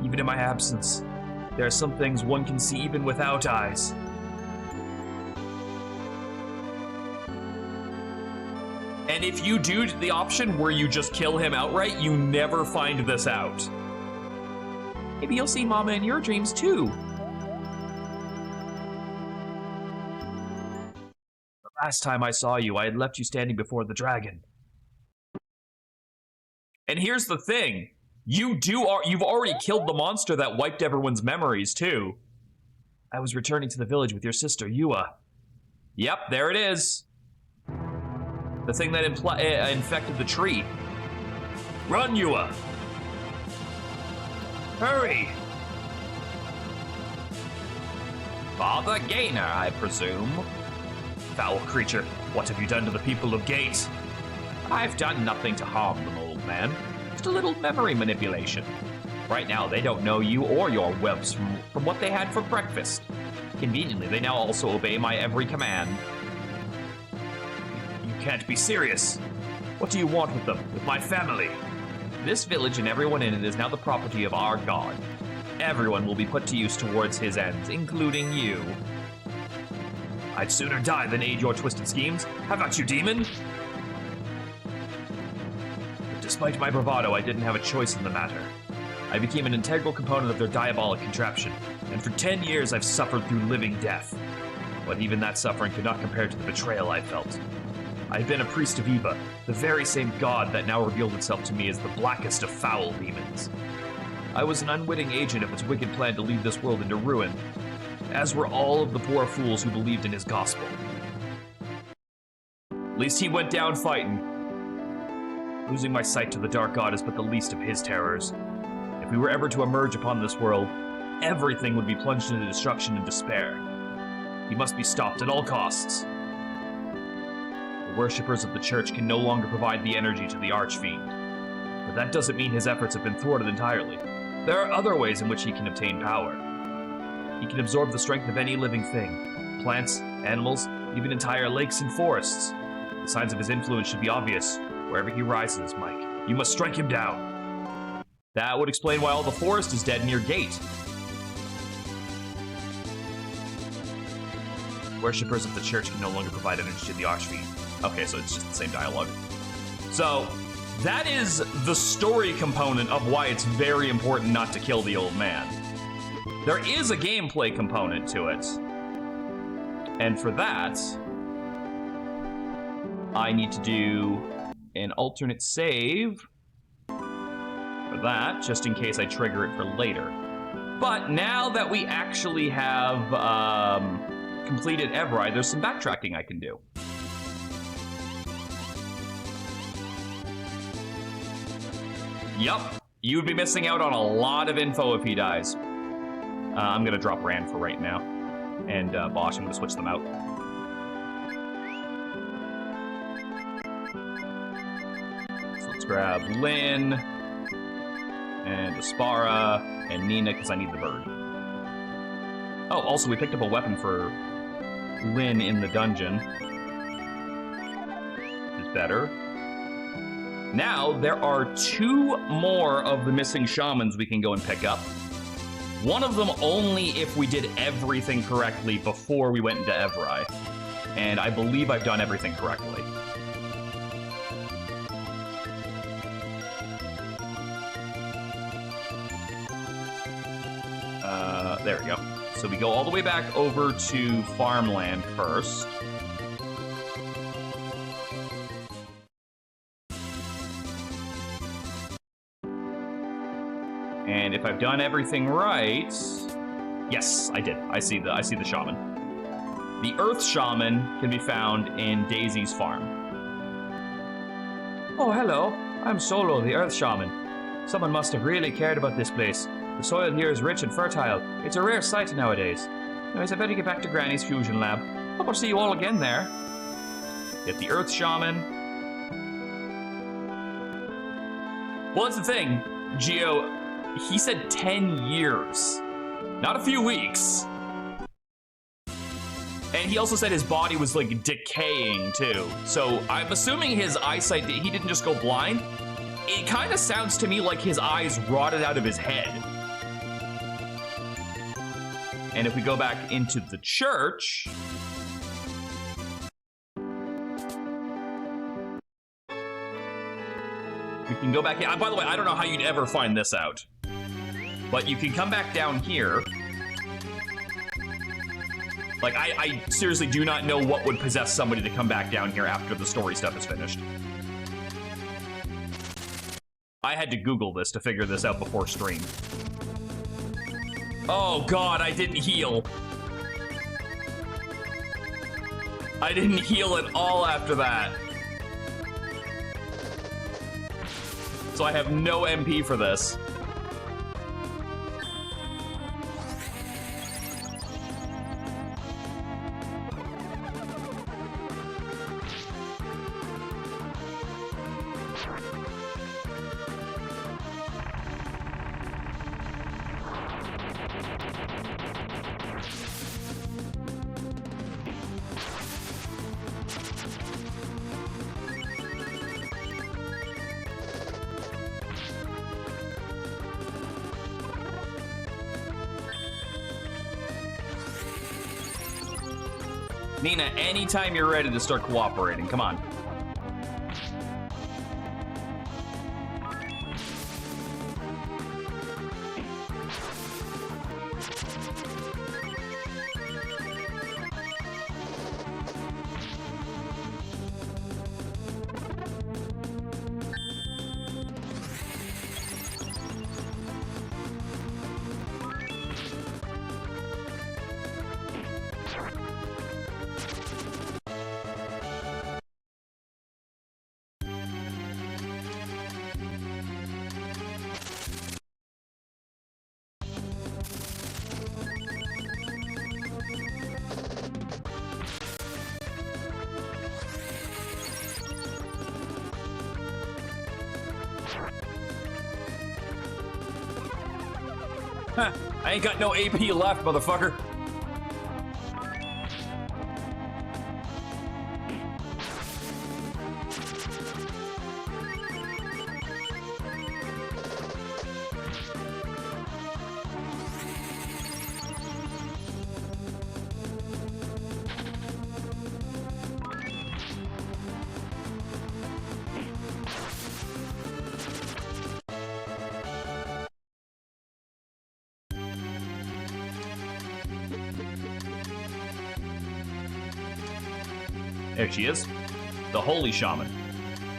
S1: even in my absence. There are some things one can see even without eyes. And if you do the option where you just kill him outright, you never find this out. Maybe you'll see Mama in your dreams too. The last time I saw you, I had left you standing before the dragon. And here's the thing. You've already killed the monster that wiped everyone's memories, too. I was returning to the village with your sister, Yua. Yep, there it is. The thing that infected the tree. Run, Yua! Hurry! Father Gaynor, I presume. Foul creature, what have you done to the people of Gate? I've done nothing to harm them, old man. Just a little memory manipulation. Right now, they don't know you or your whelps from what they had for breakfast. Conveniently, they now also obey my every command. You can't be serious. What do you want with them, with my family? This village and everyone in it is now the property of our god. Everyone will be put to use towards his ends, including you. I'd sooner die than aid your twisted schemes. How about you, demon? Despite my bravado, I didn't have a choice in the matter. I became an integral component of their diabolic contraption, and for 10 years I've suffered through living death. But even that suffering could not compare to the betrayal I felt. I've been a priest of Eva, the very same god that now revealed itself to me as the blackest of foul demons. I was an unwitting agent of its wicked plan to lead this world into ruin, as were all of the poor fools who believed in his gospel. At least he went down fighting. Losing my sight to the Dark God is but the least of his terrors. If we were ever to emerge upon this world, everything would be plunged into destruction and despair. He must be stopped at all costs. The worshippers of the church can no longer provide the energy to the Archfiend. But that doesn't mean his efforts have been thwarted entirely. There are other ways in which he can obtain power. He can absorb the strength of any living thing. Plants, animals, even entire lakes and forests. The signs of his influence should be obvious. Wherever he rises, Mike, you must strike him down. That would explain why all the forest is dead near Gate. Worshippers of the church can no longer provide energy to the Archfiend. Okay, so it's just the same dialogue. So, that is the story component of why it's very important not to kill the old man. There is a gameplay component to it. And for that, I need to do an alternate save for that, just in case I trigger it for later. But now that we actually have completed Evrai, there's some backtracking I can do. Yup, you would be missing out on a lot of info if he dies. I'm gonna drop Rand for right now. And Bosch, I'm gonna switch them out. Let's grab Lynn, and Aspara, and Nina, because I need the bird. Oh, also, we picked up a weapon for Lyn in the dungeon. Is better. Now, there are 2 more of the missing shamans we can go and pick up. One of them only if we did everything correctly before we went into Evrai. And I believe I've done everything correctly. There we go. So we go all the way back over to farmland first. And if I've done everything right, yes, I did. I see the shaman. The Earth Shaman can be found in Daisy's farm. Oh, hello. I'm Solo, the Earth Shaman. Someone must have really cared about this place. The soil here is rich and fertile. It's a rare sight nowadays. Anyways, I better get back to Granny's fusion lab. Hope I'll see you all again there. Get the Earth Shaman. Well, that's the thing, Geo. He said 10 years, not a few weeks. And he also said his body was, like, decaying, too. So I'm assuming his eyesight, he didn't just go blind. It kind of sounds to me like his eyes rotted out of his head. And if we go back into the church... we can go back in. By the way, I don't know how you'd ever find this out. But you can come back down here. Like, I seriously do not know what would possess somebody to come back down here after the story stuff is finished. I had to Google this to figure this out before stream. Oh god, I didn't heal. I didn't heal at all after that. So I have no MP for this. Nina, anytime you're ready to start cooperating, come on. Huh, I ain't got no AP left, motherfucker. There she is, the Holy Shaman.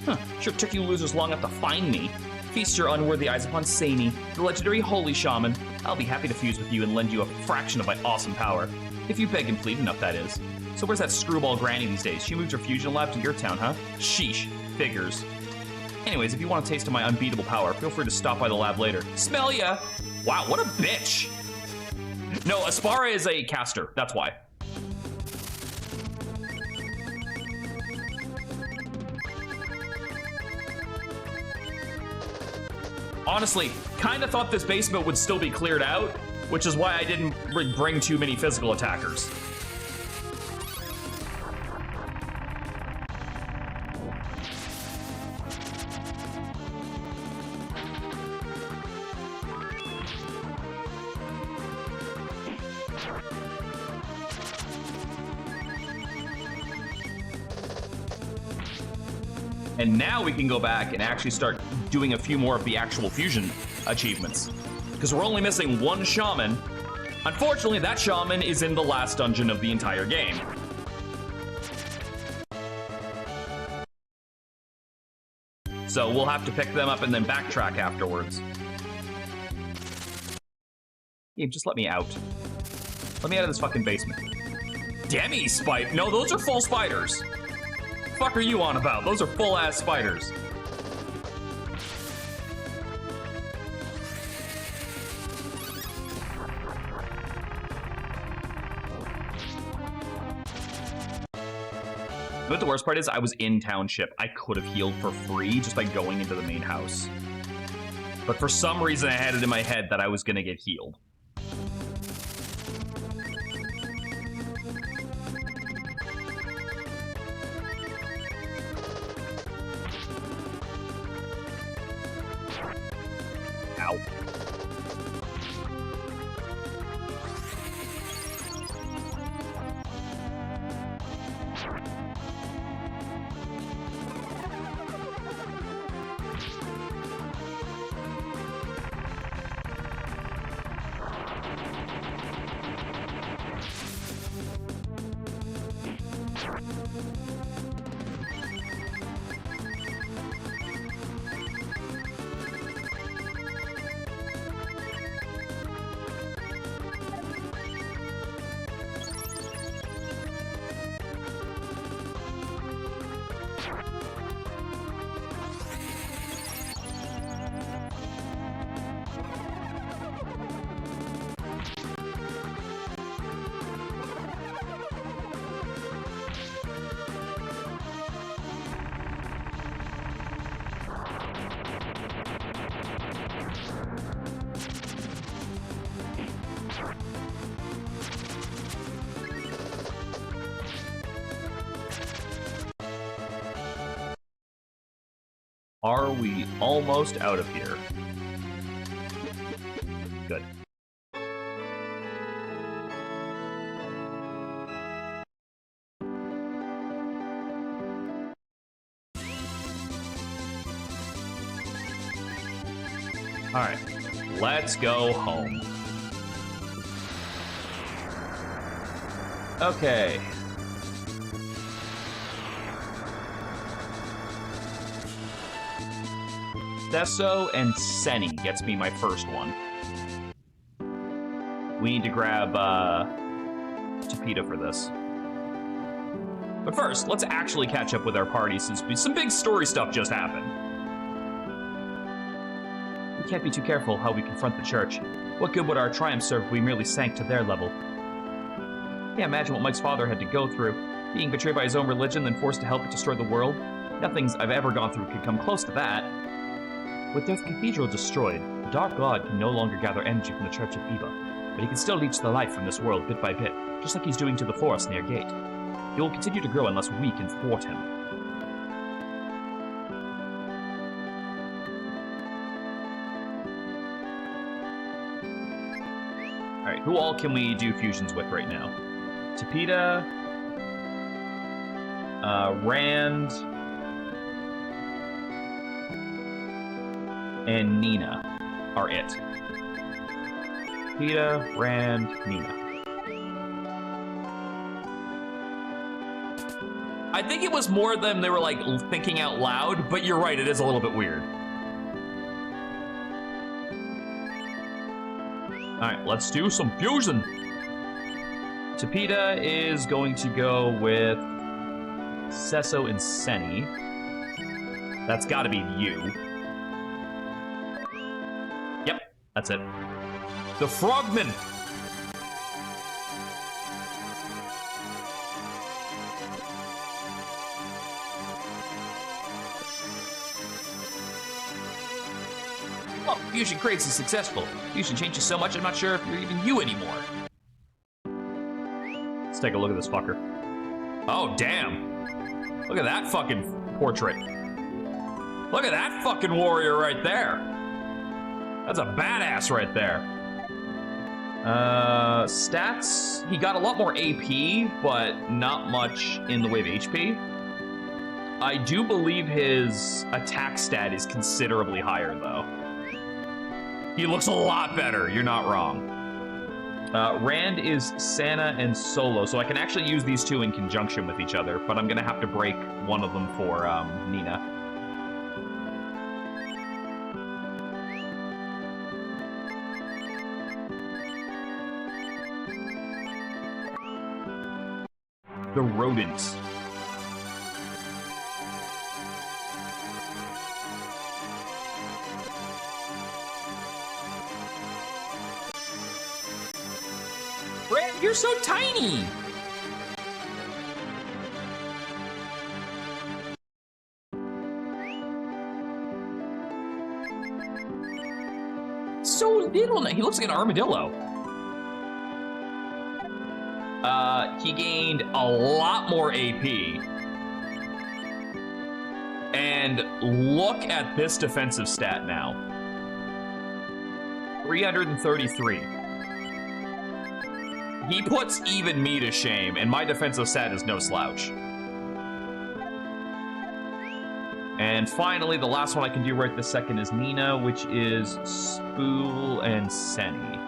S1: Huh, sure took you losers long enough to find me. Feast your unworthy eyes upon Seini, the legendary Holy Shaman. I'll be happy to fuse with you and lend you a fraction of my awesome power. If you beg and plead enough, that is. So where's that screwball granny these days? She moved her fusion lab to your town, huh? Sheesh, figures. Anyways, if you want a taste of my unbeatable power, feel free to stop by the lab later. Smell ya! Wow, what a bitch! No, Aspara is a caster, that's why. Honestly, kinda thought this basement would still be cleared out, which is why I didn't bring too many physical attackers. And now we can go back and actually start doing a few more of the actual fusion achievements. Because we're only missing one shaman. Unfortunately, that shaman is in the last dungeon of the entire game. So we'll have to pick them up and then backtrack afterwards. Game, just let me out. Let me out of this fucking basement. Demi spider? No, those are full spiders. Fuck are you on about? Those are full-ass spiders. But the worst part is I was in Township. I could have healed for free just by going into the main house. But for some reason I had it in my head that I was gonna get healed. Ow. Are we almost out of here? Good. All right, let's go home. Okay. Sesso and Senni gets me my first one. We need to grab Tapeta for this. But first, let's actually catch up with our party since some big story stuff just happened. We can't be too careful how we confront the church. What good would our triumph serve if we merely sank to their level? Can't imagine what Mike's father had to go through. Being betrayed by his own religion, then forced to help it destroy the world. Nothing I've ever gone through could come close to that. With the cathedral destroyed, the Dark God can no longer gather energy from the Church of Eva, but he can still leech the life from this world bit by bit, just like he's doing to the forest near Gate. He will continue to grow unless we can thwart him. Alright, who all can we do fusions with right now? Tapeta, Rand, and Nina are it. Peeta, Rand, Nina. I think it was more them they were like thinking out loud, but you're right, it is a little bit weird. Alright, let's do some fusion. Tapeta is going to go with Sesso and Senni. That's gotta be you. That's it. The Frogman! Oh, fusion crates is successful. Fusion changes so much I'm not sure if you're even you anymore. Let's take a look at this fucker. Oh, damn. Look at that fucking portrait. Look at that fucking warrior right there. That's a badass right there. Stats, he got a lot more AP, but not much in the way of HP. I do believe his attack stat is considerably higher, though. He looks a lot better, you're not wrong. Rand is Sana and Solo, so I can actually use these two in conjunction with each other, but I'm gonna have to break one of them for Nina. The rodent. Brad, you're so tiny! So little now. He looks like an armadillo. He gained a lot more AP. And look at this defensive stat now. 333. He puts even me to shame, and my defensive stat is no slouch. And finally, the last one I can do right this second is Nina, which is Spool and Senny.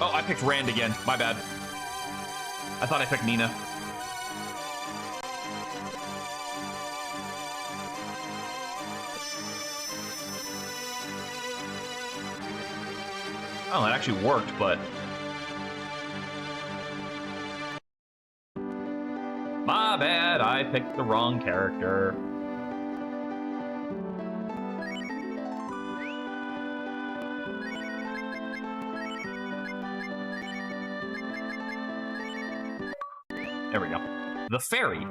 S1: Oh, I picked Rand again. My bad. I thought I picked Nina. Oh, it actually worked, but... My bad, I picked the wrong character. There we go. The fairy.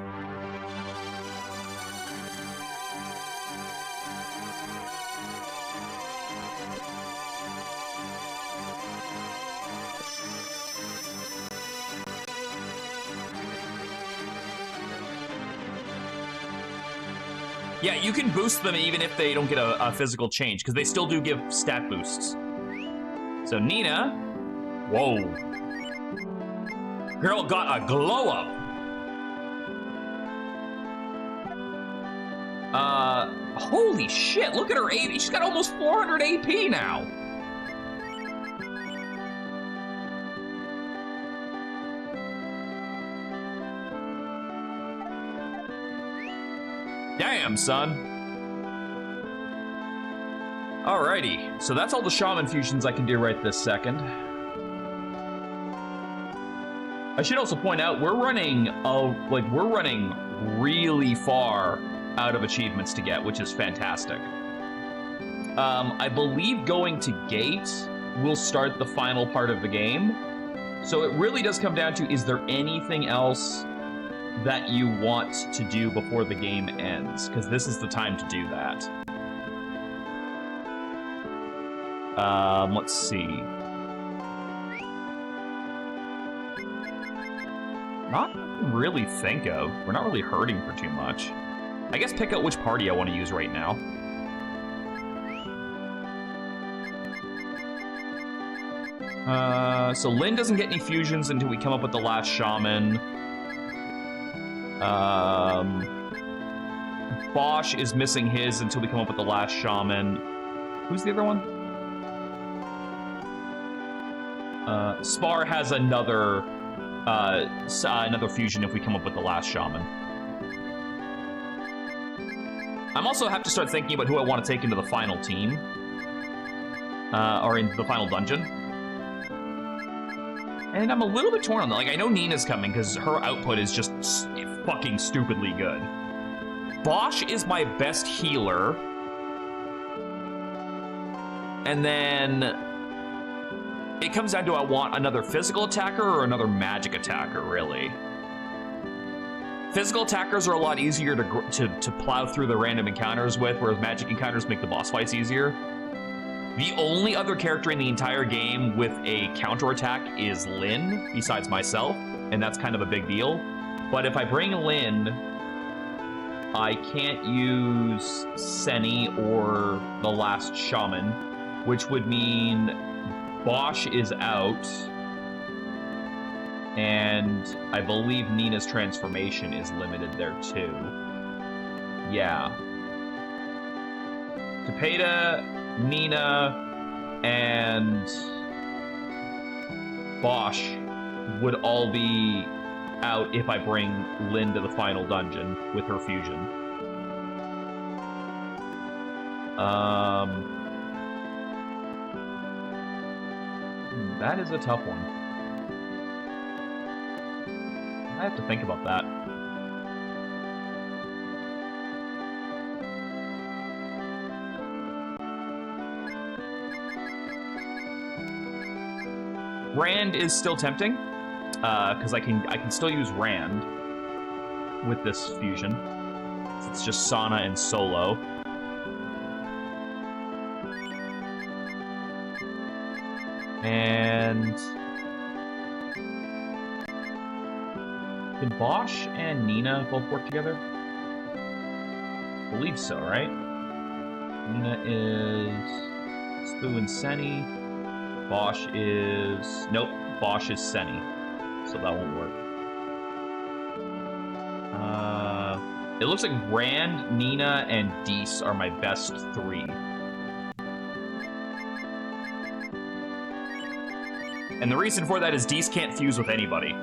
S1: Yeah, you can boost them even if they don't get a physical change, because they still do give stat boosts. So Nina, whoa. Girl got a glow up. Holy shit, look at her AP. She's got almost 400 AP now. Damn, son. Alrighty, so that's all the shaman fusions I can do right this second. I should also point out we're running really far out of achievements to get, which is fantastic. I believe going to gate will start the final part of the game. So it really does come down to, is there anything else that you want to do before the game ends? Because this is the time to do that. Let's see. Not really think of. We're not really hurting for too much. I guess pick out which party I want to use right now. So Lyn doesn't get any fusions until we come up with the last shaman. Bosch is missing his until we come up with the last shaman. Who's the other one? Spar has another fusion if we come up with the last shaman. I'm also have to start thinking about who I want to take into the final team. Or into the final dungeon. And I'm a little bit torn on that. Like, I know Nina's coming because her output is just fucking stupidly good. Bosch is my best healer. And then it comes down to, I want another physical attacker or another magic attacker, really. Physical attackers are a lot easier to plow through the random encounters with, whereas magic encounters make the boss fights easier. The only other character in the entire game with a counterattack is Lyn, besides myself, and that's kind of a big deal. But if I bring Lyn, I can't use Seni or the last Shaman, which would mean Bosch is out, and I believe Nina's transformation is limited there too. Yeah. Tapeta, Nina, and Bosch would all be out if I bring Lyn to the final dungeon with her fusion. That is a tough one. I have to think about that. Rand is still tempting, because I can still use Rand with this fusion. It's just Sana and Solo. And can Bosch and Nina both work together? I believe so, right? Nina is Spoo and Seni. Bosch is... Nope, Bosch is Seni. So that won't work. It looks like Rand, Nina, and Dees are my best three. And the reason for that is Dees can't fuse with anybody.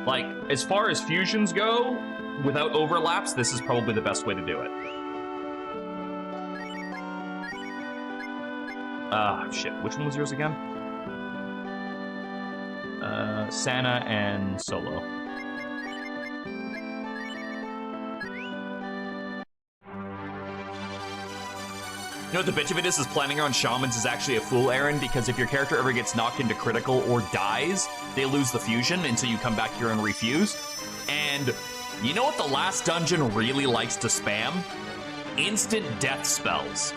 S1: Like, as far as fusions go, without overlaps, this is probably the best way to do it. Shit. Which one was yours again? Sana and Solo. You know what the bitch of it is planning on shamans is actually a fool errand, because if your character ever gets knocked into critical or dies, they lose the fusion until you come back here and refuse. And you know what the last dungeon really likes to spam? Instant death spells.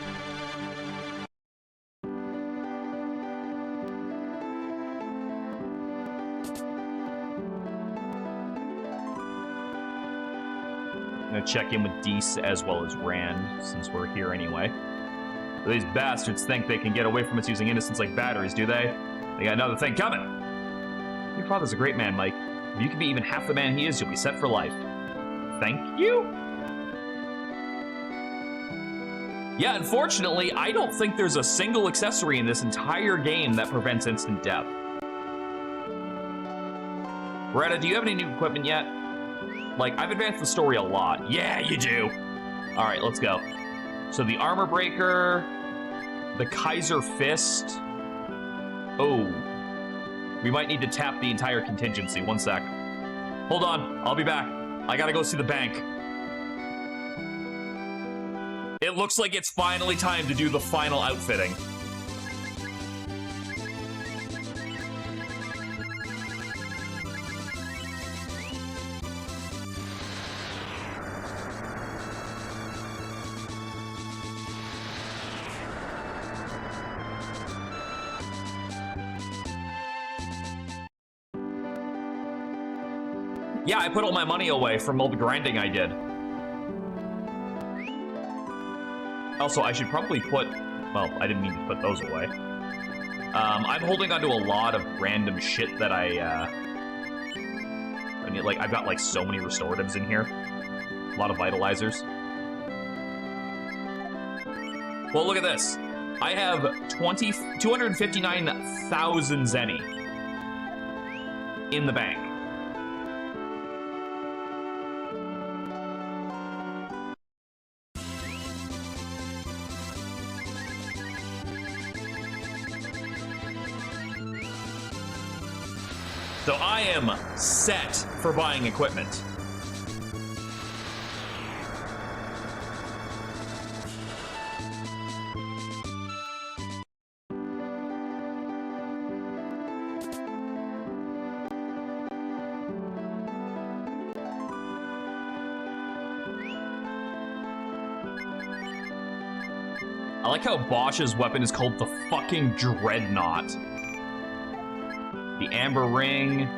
S1: I'm gonna check in with Dees as well as Rand, since we're here anyway. These bastards think they can get away from us using innocents like batteries, do they? They got another thing coming. Your father's a great man, Mike. If you can be even half the man he is, you'll be set for life. Thank you? Yeah, unfortunately, I don't think there's a single accessory in this entire game that prevents instant death. Beretta, do you have any new equipment yet? Like, I've advanced the story a lot. Yeah, you do. All right, let's go. So the Armor Breaker, the Kaiser Fist. Oh, we might need to tap the entire contingency. One sec. Hold on, I'll be back. I gotta go see the bank. It looks like it's finally time to do the final outfitting. Yeah, I put all my money away from all the grinding I did. Also, I should probably put... Well, I didn't mean to put those away. I'm holding onto a lot of random shit that I mean, like, I've got, like, so many restoratives in here. A lot of vitalizers. Well, look at this. I have 259,000 Zeni in the bank. So I am set for buying equipment. I like how Bosch's weapon is called the fucking Dreadnought. The Amber Ring.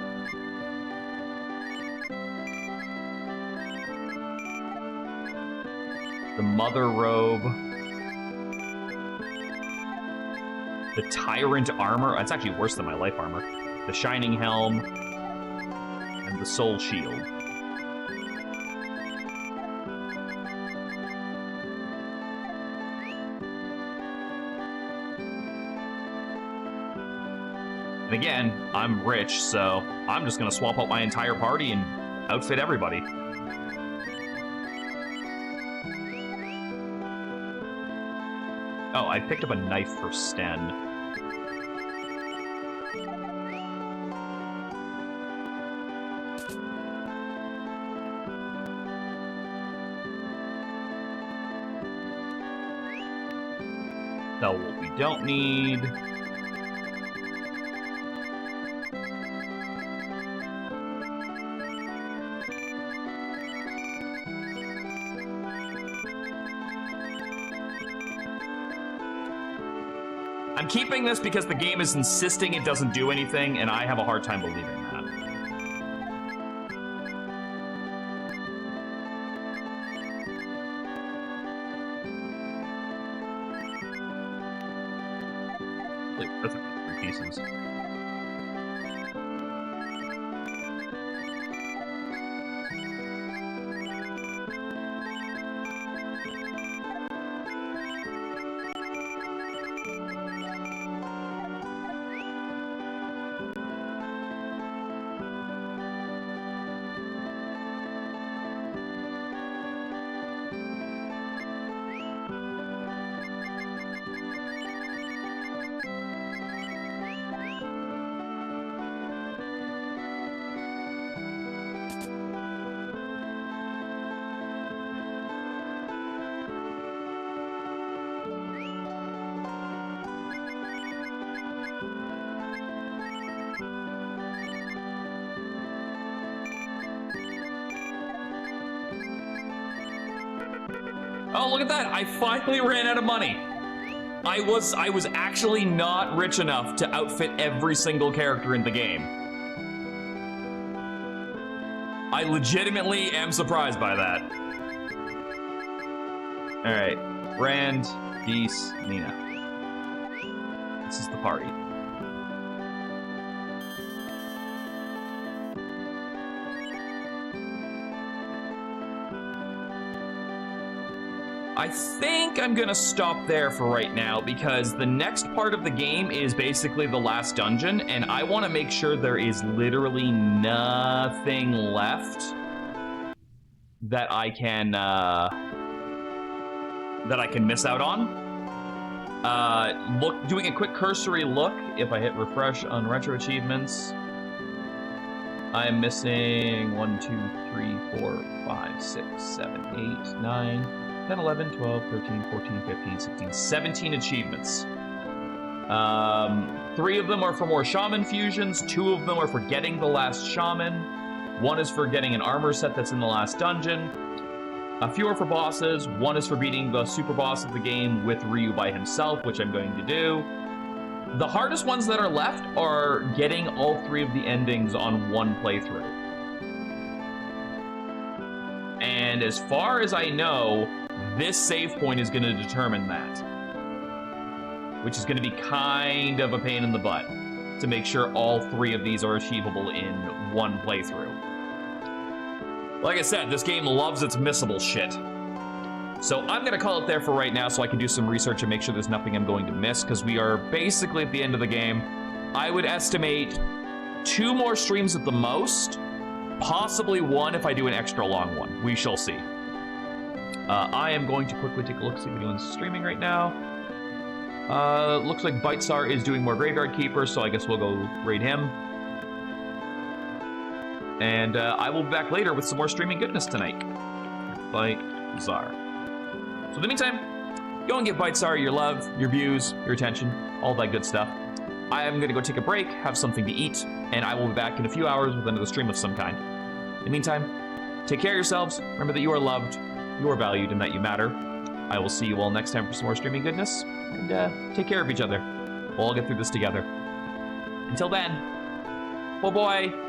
S1: The Mother Robe. The Tyrant Armor. That's actually worse than my Life Armor. The Shining Helm. And the Soul Shield. And again, I'm rich, so I'm just gonna swap out my entire party and outfit everybody. Oh, I picked up a knife for Sten. So what we don't need... I'm keeping this because the game is insisting it doesn't do anything, and I have a hard time believing that. Really worth it for 3 pieces. Oh, look at that! I finally ran out of money. I was actually not rich enough to outfit every single character in the game. I legitimately am surprised by that. All right, Rand, Dees, Nina. This is the party. I think I'm gonna stop there for right now because the next part of the game is basically the last dungeon, and I want to make sure there is literally nothing left that I can miss out on. Doing a quick cursory look. If I hit refresh on retro achievements, I am missing 1, 2, 3, 4, 5, 6, 7, 8, 9. 10, 11, 12, 13, 14, 15, 16, 17 achievements. 3 of them are for more shaman fusions, 2 of them are for getting the last shaman, 1 is for getting an armor set that's in the last dungeon, a few are for bosses, 1 is for beating the super boss of the game with Ryu by himself, which I'm going to do. The hardest ones that are left are getting all 3 of the endings on 1 playthrough. And as far as I know, this save point is going to determine that. Which is going to be kind of a pain in the butt to make sure all 3 of these are achievable in 1 playthrough. Like I said, this game loves its missable shit. So I'm going to call it there for right now so I can do some research and make sure there's nothing I'm going to miss, because we are basically at the end of the game. I would estimate 2 more streams at the most, possibly 1 if I do an extra long one. We shall see. I am going to quickly take a look, see if anyone's streaming right now. Looks like Bitesar is doing more Graveyard Keeper, so I guess we'll go raid him. And I will be back later with some more streaming goodness tonight. Bitesar. So in the meantime, go and give Bitesar your love, your views, your attention, all that good stuff. I am going to go take a break, have something to eat, and I will be back in a few hours with another stream of some kind. In the meantime, take care of yourselves, remember that you are loved, you are valued, and that you matter. I will see you all next time for some more streaming goodness, and take care of each other. We'll all get through this together. Until then, bye-bye.